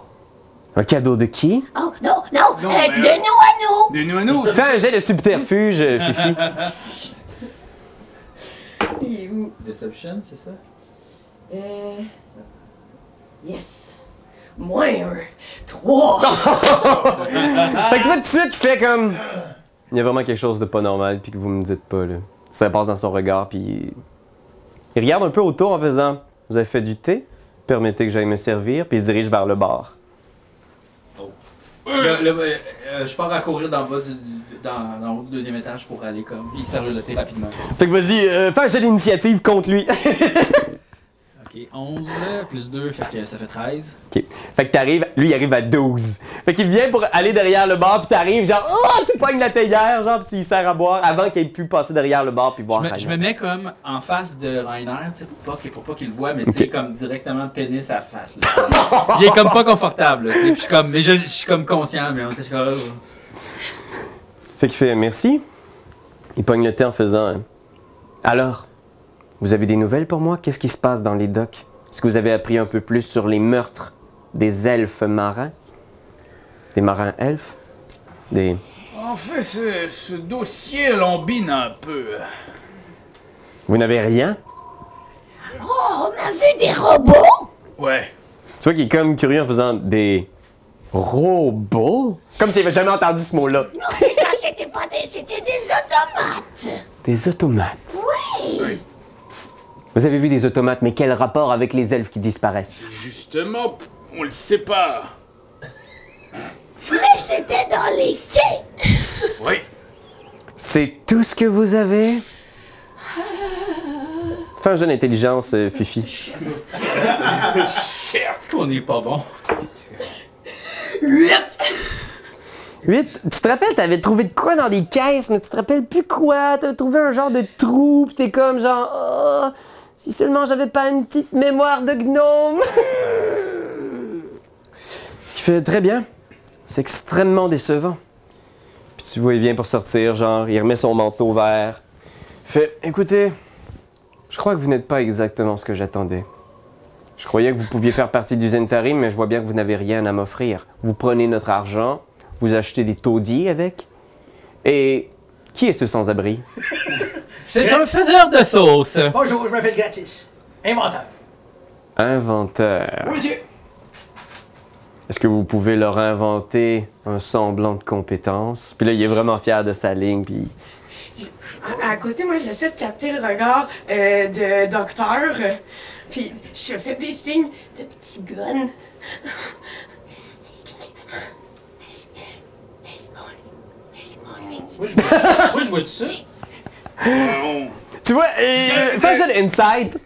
Un cadeau de qui? Oh, non, non, Non, de mais- nous à nous! De nous à nous. Fais un jet de subterfuge, Fifi. Il est où? Deception, c'est ça? Yes. Moins 3. Fait que tu vois tout de suite qu'il fait comme. Il y a vraiment quelque chose de pas normal, puis que vous me dites pas, là. Ça passe dans son regard, puis. Il regarde un peu autour en faisant. Vous avez fait du thé? Permettez que j'aille me servir, puis il se dirige vers le bar. Je pars à courir dans le bas dans le haut du 2e étage pour aller comme. Il servir le thé rapidement. Fait que vas-y, fais un jet d'initiative contre lui. Ok, 11 plus 2, fait que ça fait 13. Ok. Fait que t'arrives, lui il arrive à 12. Fait qu'il vient pour aller derrière le bar, puis t'arrives genre, oh, tu pognes la théière, genre, puis tu y sers à boire avant qu'il ait pu passer derrière le bar puis voir. Je me mets comme en face de Rainer, tu sais, pour pas qu'il le voie, mais tu sais, Ok. comme directement pénis à face. Là. Il est comme pas confortable, là, tu sais, puis je suis comme, mais je suis comme conscient, mais en même temps, je suis comme. Fait qu'il fait merci. Il pogne le thé en faisant. Alors, vous avez des nouvelles pour moi? Qu'est-ce qui se passe dans les docks? Est-ce que vous avez appris un peu plus sur les meurtres des elfes marins? Des marins elfes? Des. En fait, ce dossier l'embine un peu. Vous n'avez rien? Oh, on a vu des robots? Ouais. Tu vois qu'il est comme curieux en faisant des robots? Comme s'il avait jamais entendu ce mot-là. Non, c'est ça, c'était pas des... C'était des automates. Des automates. Oui. Vous avez vu des automates, mais quel rapport avec les elfes qui disparaissent? Justement, on le sait pas. Mais c'était dans les quais. Oui. C'est tout ce que vous avez? Fais un jeu d'intelligence, Fifi. Est-ce qu'on est pas bon? 8. 8. Tu te rappelles, t'avais trouvé de quoi dans des caisses, mais tu te rappelles plus quoi? T'avais trouvé un genre de trou, pis t'es comme genre... Oh, si seulement j'avais pas une petite mémoire de gnome! Il fait très bien. C'est extrêmement décevant. Puis tu vois, il vient pour sortir, genre, il remet son manteau vert. Il fait, écoutez, je crois que vous n'êtes pas exactement ce que j'attendais. Je croyais que vous pouviez faire partie du Zentarim, mais je vois bien que vous n'avez rien à m'offrir. Vous prenez notre argent, vous achetez des taudis avec. Et qui est ce sans-abri? C'est un faiseur de sauce. Bonjour, je m'appelle Gratis. Inventeur. Inventeur. Oui, monsieur. Est-ce que vous pouvez leur inventer un semblant de compétence? Puis là, il est vraiment fier de sa ligne, puis... À côté, moi, j'essaie de capter le regard de docteur. Puis je fais des signes de petit gun. Moi, je vois tout ça. Tu vois, fais un jeu d'insight.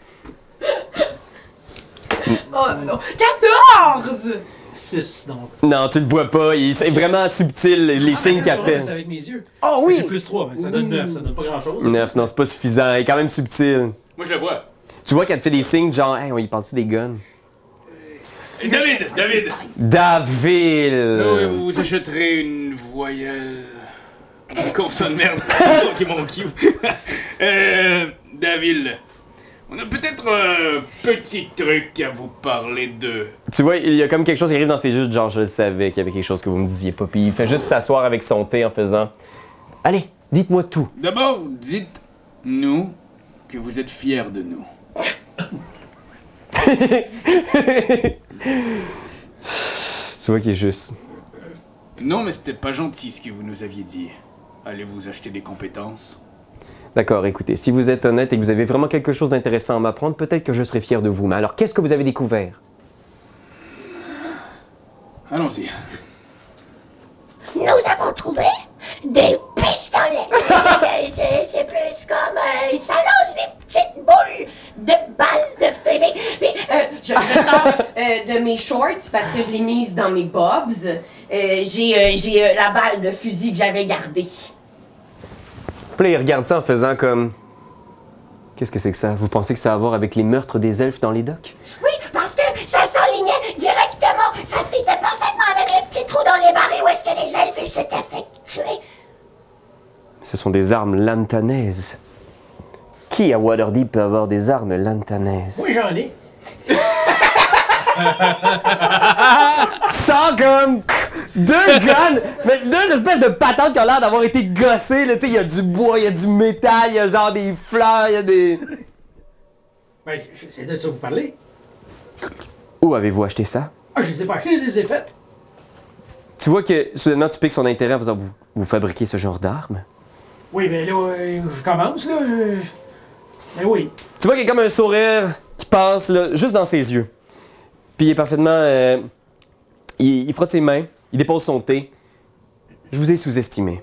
Oh non. 14! 6, donc. Non, tu le vois pas, c'est vraiment subtil, les signes qu'il a C'est fait. avec mes yeux. Oh J'ai oui! plus 3, mais ça donne 9, ça donne pas grand-chose. 9, non, c'est pas suffisant, il est quand même subtil. Moi, je le vois. Tu vois qu'elle te fait des signes genre, hey, on y parle-tu des guns? David! David! Oui, vous achèterez une voyelle. Une consonne merde. Qui est mon cue. David. On a peut-être un petit truc à vous parler de. Tu vois, il y a comme quelque chose qui arrive dans ses yeux, genre, je le savais qu'il y avait quelque chose que vous me disiez pas. Puis il fait juste s'asseoir avec son thé en faisant, allez, dites-moi tout. D'abord, dites-nous que vous êtes fiers de nous. Tu vois qu'il est juste. Non, mais c'était pas gentil ce que vous nous aviez dit. Allez-vous acheter des compétences? D'accord, écoutez, si vous êtes honnête et que vous avez vraiment quelque chose d'intéressant à m'apprendre, peut-être que je serai fier de vous. Mais alors, qu'est-ce que vous avez découvert? Allons-y. Nous avons trouvé des pistolets. C'est plus comme... ça lance des petites boules de balles de fusil. Puis, Je sors de mes shorts parce que je l'ai mise dans mes bobs. J'ai la balle de fusil que j'avais gardée. Puis là, il regarde ça en faisant comme... Qu'est-ce que c'est que ça? Vous pensez que ça a à voir avec les meurtres des elfes dans les docks? oui, parce que ça s'enlignait directement. Ça fitait parfaitement avec les petits trous dans les barils où est-ce que les elfes ils s'étaient fait tuer. Ce sont des armes lantanaises. Qui à Waterdeep peut avoir des armes lantanaises? Oui, j'en ai. Sans comme deux guns, mais deux espèces de patentes qui ont l'air d'avoir été gossées. Là, tu sais, il y a du bois, il y a du métal, il y a genre des fleurs, il y a des... Ben, c'est de ça vous parlez. Où avez-vous acheté ça? Ah, je les ai pas achetés, je les ai faites. Tu vois que soudainement tu piques son intérêt en faisant vous fabriquez ce genre d'armes? Oui, ben là, je commence, là. Ben oui. Tu vois qu'il y a comme un sourire qui passe là, juste dans ses yeux. Puis il est parfaitement... il frotte ses mains, il dépose son thé. Je vous ai sous-estimé.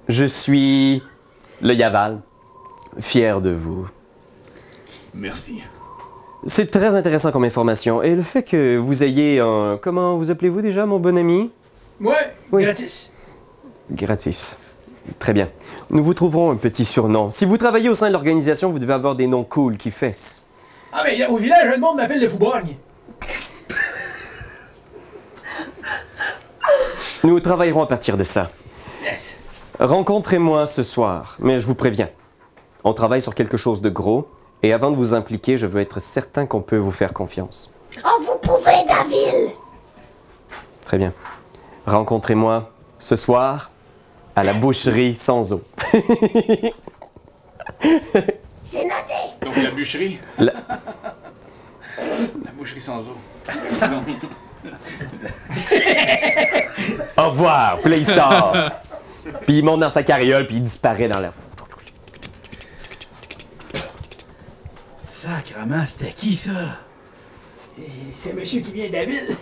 Je suis le Yaval, fier de vous. Merci. C'est très intéressant comme information. Et le fait que vous ayez un... Comment vous appelez-vous déjà, mon bon ami? Ouais, Oui. gratis. Gratis. Très bien. Nous vous trouverons un petit surnom. Si vous travaillez au sein de l'organisation, vous devez avoir des noms cool qui fessent. Ah, ben au village, le monde m'appelle le Fouborgne. Nous travaillerons à partir de ça. Yes. Rencontrez-moi ce soir, mais je vous préviens. On travaille sur quelque chose de gros, et avant de vous impliquer, je veux être certain qu'on peut vous faire confiance. Oh, vous pouvez, David. Très bien. Rencontrez-moi ce soir à la boucherie sans eau. bûcherie. La- La boucherie sans eau. Au revoir! Puis là, il sort. Puis il monte dans sa carriole, puis il disparaît dans la... Sacrement, c'était qui ça? C'est un monsieur qui vient de la ville.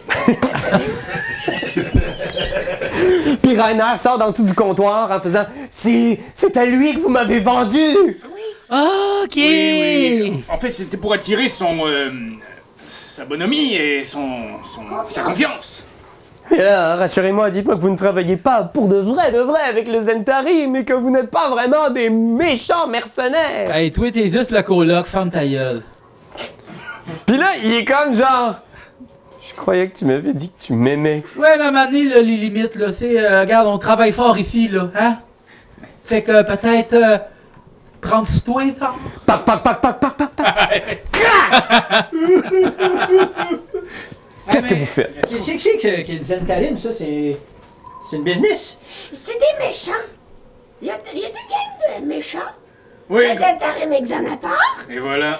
Puis Rainer sort dans le dessous du comptoir en faisant « C'est à lui que vous m'avez vendu! » Ok! Oui. En fait, c'était pour attirer sa bonhomie et sa confiance. Et là, rassurez-moi, dites-moi que vous ne travaillez pas pour de vrai avec le Zentarim, mais que vous n'êtes pas vraiment des méchants mercenaires! Hey, toi, t'es juste le coloc, ferme ta gueule. Puis là, il est comme genre... Je croyais que tu m'avais dit que tu m'aimais. Ouais, mais à un moment donné, là, les limites, là, c'est... regarde, on travaille fort ici, là, hein? Fait que peut-être... prendre sur toi, ça? Pac, pac, pac, pac, pac, pac, pac. Qu'est-ce que vous faites? Qu'est-ce que le Zentarim, ça? C'est une business. C'est des méchants. Il y a des gangs de méchants. Oui. Les Zentarim exonateurs. Et voilà.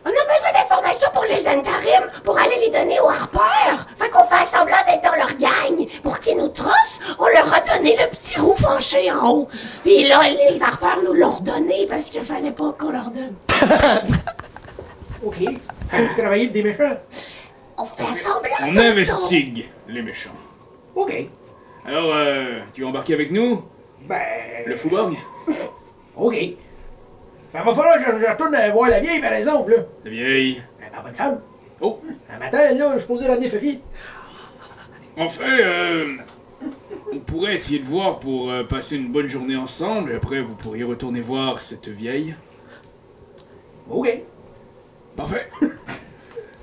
On a besoin d'informations pour les Zentarim pour aller les donner aux harpeurs. Fait qu'on fait semblant d'être dans leur gang. Pour qu'ils nous trossent, on leur a donné le petit roux fâché en haut. Puis là, les harpeurs nous l'ont redonné parce qu'il fallait pas qu'on leur donne. OK. Vous travaillez pour des méchants. On fait semblant On tout le investigue les méchants. OK. Alors, tu veux embarquer avec nous? Ben... Le Fouborg? OK. Ben, va falloir que je retourne voir la vieille, par exemple, là. La vieille. Ben, ma bonne femme. Oh. Un matin, là, je suis posé l'amener Fifi. En fait, on pourrait essayer de voir pour passer une bonne journée ensemble, et après vous pourriez retourner voir cette vieille. OK. Parfait.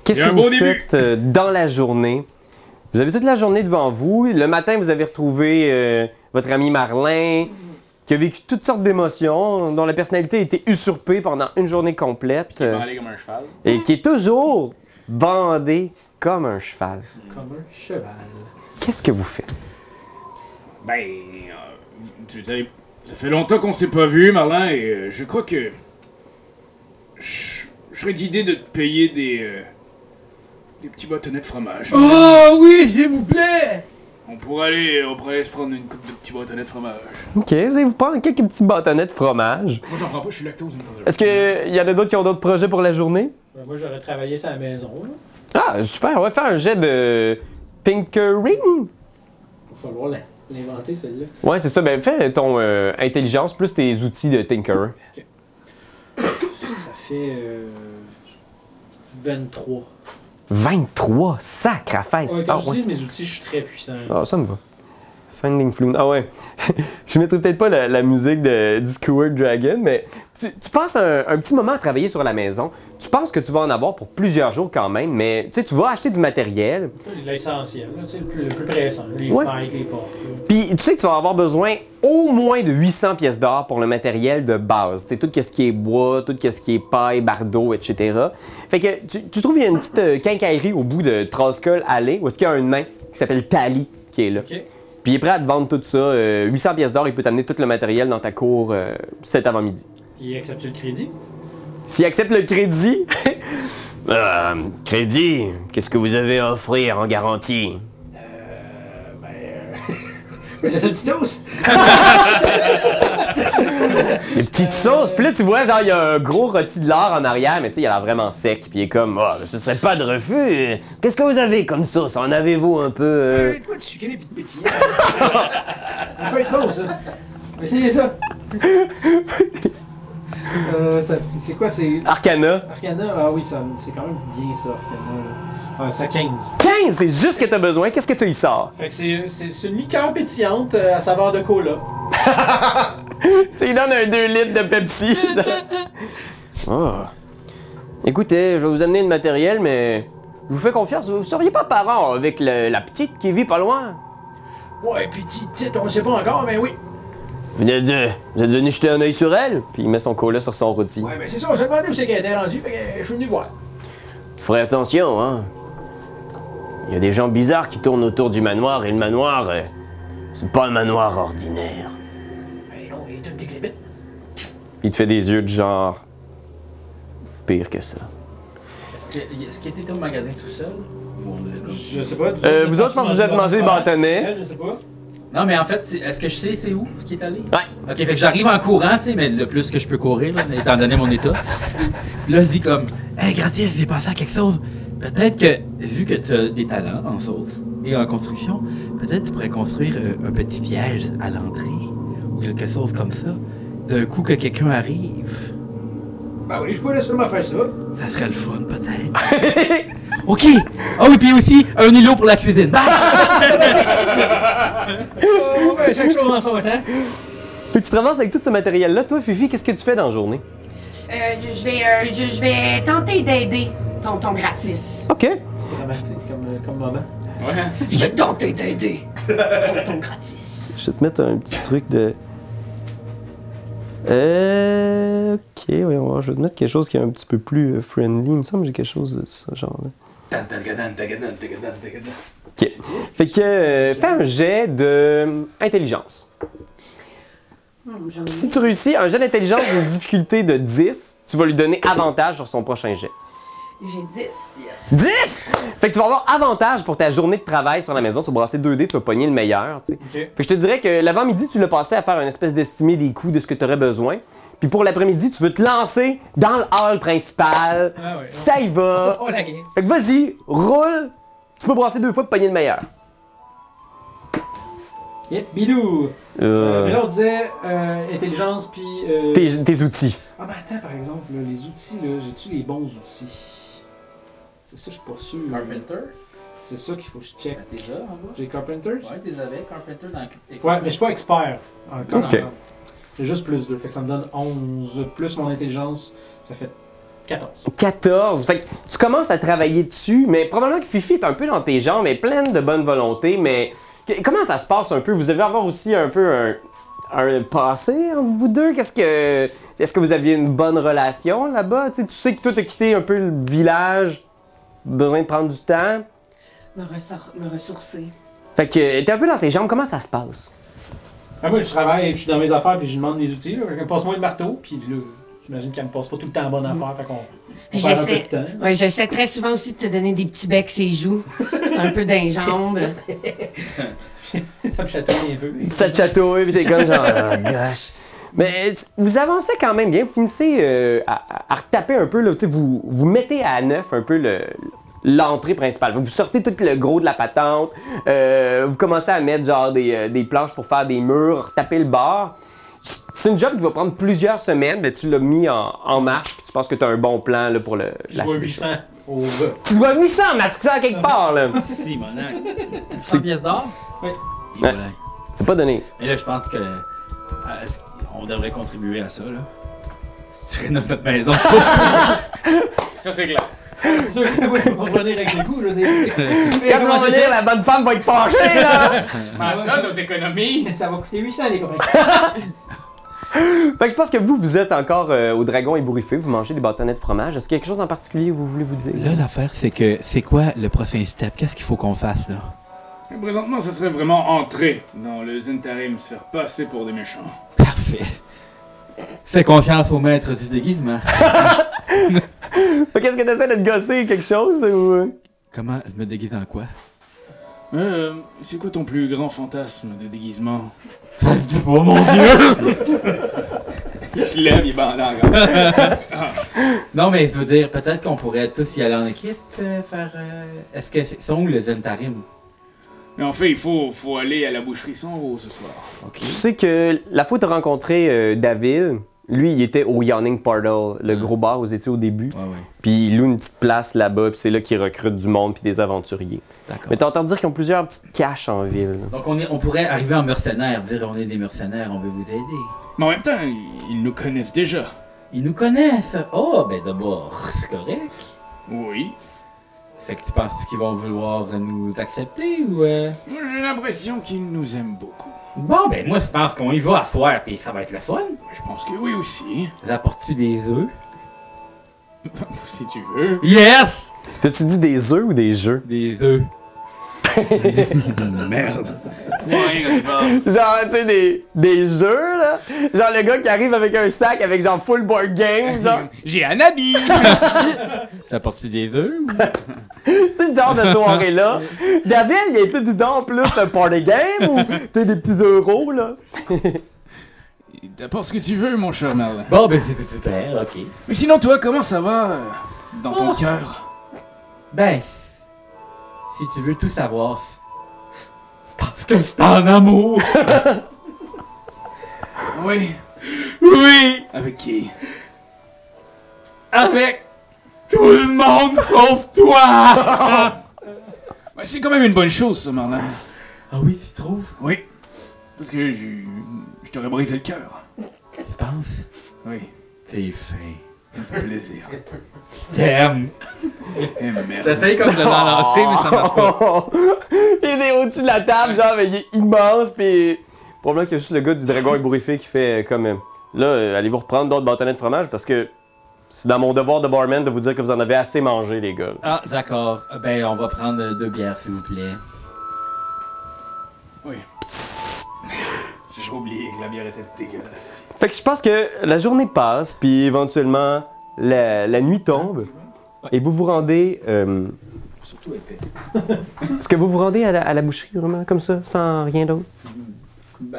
Qu'est-ce Et que un vous bon début. faites dans la journée? Vous avez toute la journée devant vous. Le matin, vous avez retrouvé votre ami Marlin, qui a vécu toutes sortes d'émotions, dont la personnalité a été usurpée pendant une journée complète, Il va aller comme un cheval. et qui est toujours bandé comme un cheval. Comme un cheval. Qu'est-ce que vous faites? Ben, ça fait longtemps qu'on s'est pas vu, Marlin, et je crois que je serais d'idée de te payer des petits bâtonnets de fromage. Oh oui, s'il vous plaît! On pourrait aller se prendre une coupe de petits bâtonnets de fromage. OK, vous allez vous prendre quelques petits bâtonnets de fromage. Moi, j'en prends pas, je suis lactose intolérant. Est-ce qu'il y en a d'autres qui ont d'autres projets pour la journée? Ben, moi, j'aurais travaillé ça à la maison, là. Ah, super, on va faire un jet de tinkering. Il va falloir l'inventer, celle-là. Ouais, c'est ça. Ben, fais ton intelligence plus tes outils de tinkerer. Ça fait 23. 23, sacre-fesse! Ouais, Ah, quand je ouais. dis mes outils, je suis très puissant. Ah, ça me va. Finding Flume. Ah ouais. Je mettrai peut-être pas la musique du Skewered Dragon, mais tu passes un petit moment à travailler sur la maison. Tu penses que tu vas en avoir pour plusieurs jours quand même, mais tu vas acheter du matériel. L'essentiel, là, tu sais, le plus pressant. Les Ouais. fenêtres, les portes. Là. Puis tu sais que tu vas avoir besoin au moins de 800 pièces d'or pour le matériel de base. Tu sais, tout ce qui est bois, tout ce qui est paille, bardeau, etc. Fait que tu trouves qu'il y a une petite quincaillerie au bout de Troskull Alley où est-ce qu'il y a un nain qui s'appelle Tali qui est là. OK. Puis il est prêt à te vendre tout ça. 800 pièces d'or, il peut t'amener tout le matériel dans ta cour cet avant-midi. Il accepte le crédit? S'il accepte le crédit... crédit, qu'est-ce que vous avez à offrir en garantie? Mais c'est une petite sauce! Des petites sauces. Puis là, tu vois, genre, il y a un gros rôti de lard en arrière, mais tu sais, il a l'air vraiment sec. Puis il est comme, oh, ce serait pas de refus. Qu'est-ce que vous avez comme sauce? En avez-vous un peu... Quoi de sucré pis de pétillant? Ça peut être bon, ça. Essayez ça. C'est quoi, c'est... Arcana. Arcana? Ah oui, c'est quand même bien ça, Arcana. Ah, c'est à 15. 15, c'est juste ce que t'as besoin. Qu'est-ce que tu y sors? Fait que c'est une liqueur pétillante à saveur de cola. Tu sais, il donne un 2 litres de Pepsi. Oh. Écoutez, je vais vous amener le matériel, mais je vous fais confiance. Vous seriez pas parent avec la petite qui vit pas loin? Ouais, petite, on le sait pas encore, mais oui. Vous êtes venu jeter un œil sur elle? Puis il met son cola sur son rôti. Ouais, ben c'est ça, on s'est demandé où c'est qu'elle était rendue, fait que je suis venu voir. Ferais attention, hein. Il y a des gens bizarres qui tournent autour du manoir, et le manoir, c'est pas un manoir ordinaire. Ben non, il est une déclépite. Il te fait des yeux de genre... pire que ça. Est-ce qu'il était au magasin tout seul? Ou on l'a comme- Je sais pas. Vous autres, je pense que vous êtes mangé des bâtonnets. Elle, je sais pas. Non, mais en fait, est-ce que je sais c'est où ce qui est allé? Ouais. Ok, fait que j'arrive en courant, tu sais, mais le plus que je peux courir, là, étant donné mon état. Puis là, je dis comme, hey, Gratis, j'ai pensé à quelque chose. Peut-être que, vu que tu as des talents en sauce et en construction, peut-être tu pourrais construire un petit piège à l'entrée ou quelque chose comme ça. D'un coup que quelqu'un arrive. Ben oui, je peux sûrement faire ça. Ça serait le fun, peut-être. Ok! Ah oui, puis aussi, un îlot pour la cuisine. Oh, ben, chaque chose en son temps. Fait que tu traverses avec tout ce matériel-là. Toi, Fifi, qu'est-ce que tu fais dans la journée? Je vais tenter d'aider tonton Gratis. OK. Dramatique comme moment. Ouais. Je vais tenter d'aider tonton Gratis. Je vais te mettre un petit truc de... OK, oui, on va voir. Je vais te mettre quelque chose qui est un petit peu plus friendly. Il me semble que j'ai quelque chose de ce genre-là. OK. Fait que fais un jet de intelligence. J'en ai- Si tu réussis un jet d'intelligence d'une difficulté de 10, tu vas lui donner avantage sur son prochain jet. J'ai 10. 10! Fait que tu vas avoir avantage pour ta journée de travail sur la maison. Tu vas brasser 2 dés, tu vas pogner le meilleur, tu sais. Ok. Fait que je te dirais que l'avant-midi, tu l'as passé à faire une espèce d'estimé des coûts de ce que tu aurais besoin. Puis pour l'après-midi, tu veux te lancer dans le hall principal. Ah ouais. Ça y va. Oh la game. Fait que vas-y, roule. Tu peux brasser 2 fois pour pogner le meilleur. Yep, bidou. Euh, Mais là, on disait intelligence puis. tes outils. Ah, mais attends, par exemple, là, les outils, là, j'ai-tu les bons outils? C'est ça, je suis pas sûr. Carpenter? C'est ça qu'il faut que je check. T'es là, en bas? J'ai Carpenter? Ouais, t'es avec Carpenter dans Ouais, mais je suis pas expert. Encore. Ok. J'ai juste plus 2, fait que ça me donne 11 plus mon intelligence, ça fait 14. 14. Fait que tu commences à travailler dessus, mais probablement que Fifi est un peu dans tes jambes, mais pleine de bonne volonté, mais comment ça se passe un peu? Vous devez avoir aussi un peu un passé entre vous deux? Est-ce que vous aviez une bonne relation là-bas? Tu sais que toi, t'as quitté un peu le village, besoin de prendre du temps. Me ressourcer. Fait que t'es un peu dans ses jambes, comment ça se passe? Ah, moi, je travaille, je suis dans mes affaires, puis je lui demande des outils. Là. Passe-moi le marteau, puis là, j'imagine qu'elle me passe pas tout le temps en bonne affaire, fait qu'on Puis perd un peu j'essaie. de temps. Ouais, j'essaie très souvent aussi de te donner des petits becs ses joues. C'est un peu d'un jambes. Ça me chatouille un peu. Ça te chatouille, pis t'es comme genre, oh gosh. Mais vous avancez quand même bien, vous finissez à retaper un peu, là, tu sais, vous mettez à neuf un peu l'entrée principale. Vous sortez tout le gros de la patente, vous commencez à mettre genre des planches pour faire des murs, retaper le bord. C'est une job qui va prendre plusieurs semaines, mais tu l'as mis en marche, puis tu penses que tu as un bon plan là, pour la Je vois solution. 800 au gars. Tu dois 800, Matt, ça quelque part, là. Si, monac. 100 pièces d'or? Oui. Et voilà. C'est pas donné. Mais là, je pense que on devrait contribuer à ça, là. Si tu rénoves notre maison. Ça, c'est clair. C'est sûr que oui, on va revenir avec les goûts. Là, Quand tu vas venir, la bonne femme va être fâchée, là! Ah, ça, nos économies. Ça va coûter 800, les copains. Fait que je pense que vous êtes encore au dragon ébouriffé, vous mangez des bâtonnets de fromage. Est-ce qu'il y a quelque chose en particulier que vous voulez vous dire? Là, l'affaire, c'est que c'est quoi le prochain step? Qu'est-ce qu'il faut qu'on fasse, là? Présentement, ce serait vraiment entrer dans le Zentarim, se faire passer pour des méchants. Parfait. Fais confiance au maître du déguisement. Qu'est-ce que t'essaies de te gosser, quelque chose ou... Comment je me déguise en quoi? C'est quoi ton plus grand fantasme de déguisement? Oh mon dieu! Il se lève, il est bandé encore. Non, mais je veux dire, peut-être qu'on pourrait tous y aller en équipe, faire... Est-ce que sont où les Zentarim? Mais en fait, il faut aller à la boucherie sans eau ce soir. Ok. Tu sais que la fois où tu as rencontré David, lui, il était au Yawning Portal, le gros bar où vous étiez au début. Ouais. Puis il loue une petite place là-bas, puis c'est là qu'il recrute du monde puis des aventuriers. D'accord. Mais t'as entendu dire qu'ils ont plusieurs petites caches en ville. Donc on pourrait arriver en mercenaire, dire on est des mercenaires, on veut vous aider. Mais en même temps, ils nous connaissent déjà. Ils nous connaissent. Oh, ben d'abord, c'est correct. Oui. Fait que tu penses qu'ils vont vouloir nous accepter ou Moi, j'ai l'impression qu'ils nous aiment beaucoup. Bon, ben moi je pense qu'on y va à soir, puis ça va être le fun. Je pense que oui aussi. Rapportes-tu des œufs? Si tu veux. Yes! T'as-tu dit des œufs ou des jeux? Des œufs. Merde. Ouais, on y va. Genre, tu sais, des jeux, là? là. Genre le gars qui arrive avec un sac avec genre full board game, genre. J'ai un habit! T'as porté des œufs? C'est le genre de soirée-là. David, il y a tout du temps en plus un party game ou t'as des petits euros, là? T'apportes ce que tu veux, mon cher Merlin. Bon, ben c'est super, ok. Mais sinon, toi, comment ça va dans ton cœur? Ben, si tu veux tout savoir, c'est parce que c'est en amour! Oui. Oui! Avec qui? Avec tout le monde sauf toi! Ouais, c'est quand même une bonne chose, ça, Merlin. Ah oui, tu trouves? Oui. Parce que je t'aurais brisé le cœur. Tu penses? Oui. T'es fin. Ça me fait plaisir. T'aimes! Eh merde. J'essaye comme de l'en lancer, mais ça marche pas. Il est au-dessus de la table, genre, mais il est immense, pis. Probablement qu'il y a juste le gars du dragon ébouriffé qui fait comme. Là, allez-vous reprendre d'autres bâtonnets de fromage parce que c'est dans mon devoir de barman de vous dire que vous en avez assez mangé, les gars. Ah, d'accord. Ben, on va prendre 2 bières, s'il vous plaît. Oui. J'ai oublié que la bière était dégueulasse. Fait que je pense que la journée passe, puis éventuellement, la nuit tombe, et vous vous rendez. Surtout épais. Est-ce que vous vous rendez à la boucherie, vraiment, comme ça, sans rien d'autre?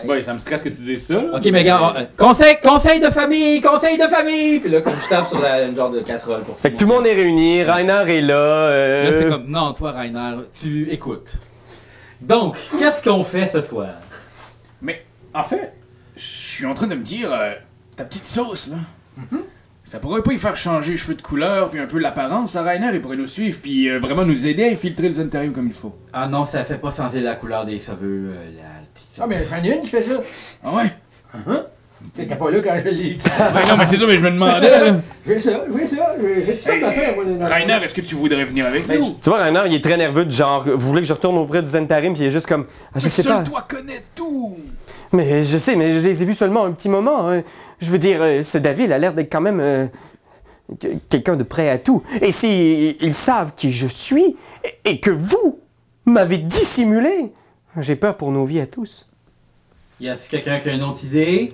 Ouais, ça me stresse que tu dises ça. Ok, mais gars, conseil de famille! Puis là, comme je tape sur une genre de casserole pour Fait que tout le monde est réuni, Rainer est là. Là, c'est comme, non, toi, Rainer, tu écoutes. Donc, qu'est-ce qu'on fait ce soir? Mais, en fait, je suis en train de me dire, ta petite sauce, là, ça pourrait pas y faire changer les cheveux de couleur, puis un peu l'apparence à Rainer, il pourrait nous suivre, puis vraiment nous aider à infiltrer le Zentarium comme il faut. Ah non, ça fait pas changer la couleur des cheveux, la petite Ah, mais j'en ai une qui fait ça. Ah ouais? T'étais pas là quand je l'ai dit. Ouais, non, mais c'est ça, mais je me demandais, là. J'ai ça, j'ai toutes sortes d'affaires, moi. dans- Rainer, est-ce que tu voudrais venir avec Ben, nous? Tu vois, Rainer, il est très nerveux, du genre, vous voulez que je retourne auprès du Zentarim, puis il est juste comme, ah, je sais pas. Seul toi connais tout! Mais je sais, mais je les ai vus seulement un petit moment. Hein. Je veux dire, ce David a l'air d'être quand même quelqu'un de prêt à tout. Et si ils savent qui je suis, et que vous m'avez dissimulé, j'ai peur pour nos vies à tous. Y a-t-il quelqu'un qui a une autre idée?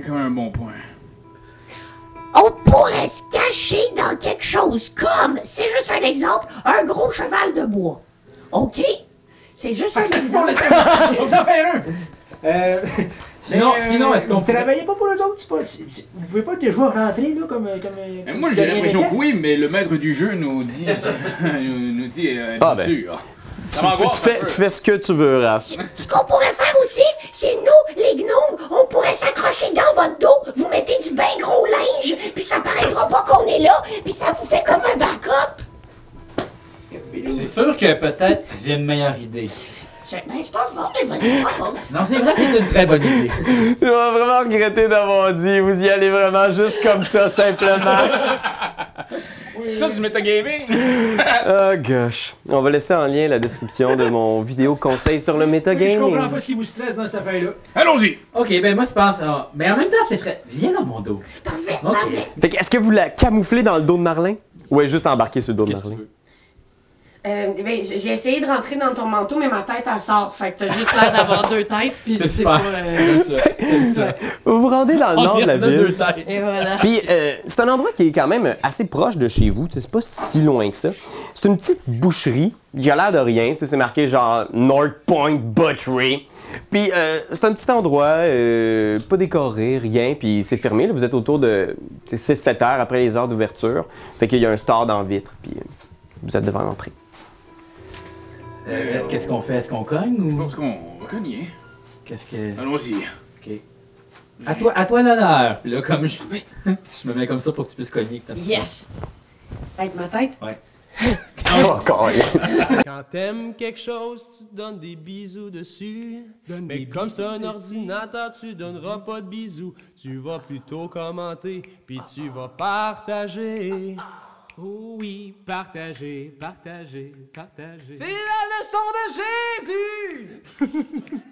Quand même un bon point. On pourrait se cacher dans quelque chose comme, c'est juste un exemple, un gros cheval de bois. OK? C'est juste un exemple. On s'en fait un! Sinon, est-ce qu'on Vous pourrait- travaillez pas pour eux autres? Vous pouvez pas déjà rentrer, là, comme Moi, si j'ai de rien l'impression n'était? que oui, mais le maître du jeu nous dit... nous dit, Ah, bien ben. sûr. Ça m'angoisse un peu. Tu fais ce que tu veux, Raph. Ce qu'on pourrait faire aussi, c'est nous, les gnomes, on pourrait s'accrocher dans votre dos, vous mettez du bien gros linge, puis ça paraîtra pas qu'on est là, puis ça vous fait comme un backup. C'est sûr que peut-être j'ai une meilleure idée. Je pense pas, mais vas-y, propose. Non, c'est vrai que c'est une très bonne idée. Je vais vraiment regretter d'avoir dit, vous y allez vraiment juste comme ça, simplement. C'est ça du metagaming! Oh gosh. On va laisser en lien la description de mon vidéo conseil sur le Je metagaming. comprends pas ce qui vous stresse dans cette affaire-là. Allons-y! Ok, ben moi je pense... mais en même temps, c'est très... Viens dans mon dos. Parfait, Ok. parfait. Fait que, est-ce que vous la camouflez dans le dos de Marlin? Ou est juste embarqué sur le dos de Qu'est-ce que tu Marlin? veux? Ben, j'ai essayé de rentrer dans ton manteau, mais ma tête, elle sort. Fait que t'as juste l'air d'avoir 2 têtes, pis c'est super. pas... Comme ça. Vous vous rendez dans le nord de la On a 2 ville. têtes. Et voilà. Puis c'est un endroit qui est quand même assez proche de chez vous. Tu sais, c'est pas si loin que ça. C'est une petite boucherie. Il a l'air de rien. Tu sais, c'est marqué genre North Point Butchery. Puis c'est un petit endroit, pas décoré, rien. Puis c'est fermé. Là. Vous êtes autour de 6-7 heures après les heures d'ouverture. Fait qu'il y a un store dans la vitre. Puis vous êtes devant l'entrée. Qu'est-ce qu'on fait? Est-ce qu'on cogne Je ou... pense qu'on va cogner. Qu'est-ce que... Allons-y. Ok. À toi l'honneur. Puis là, comme je me mets comme ça pour que tu puisses cogner. Que t'as- Yes! Avec ma tête? Oh, encore. Quand t'aimes quelque chose, tu donnes des bisous dessus. Mais comme c'est un ordinateur, tu donneras pas de bisous. Tu vas plutôt commenter, puis tu vas partager. Oh oui, partager, partager, partager. C'est la leçon de Jésus!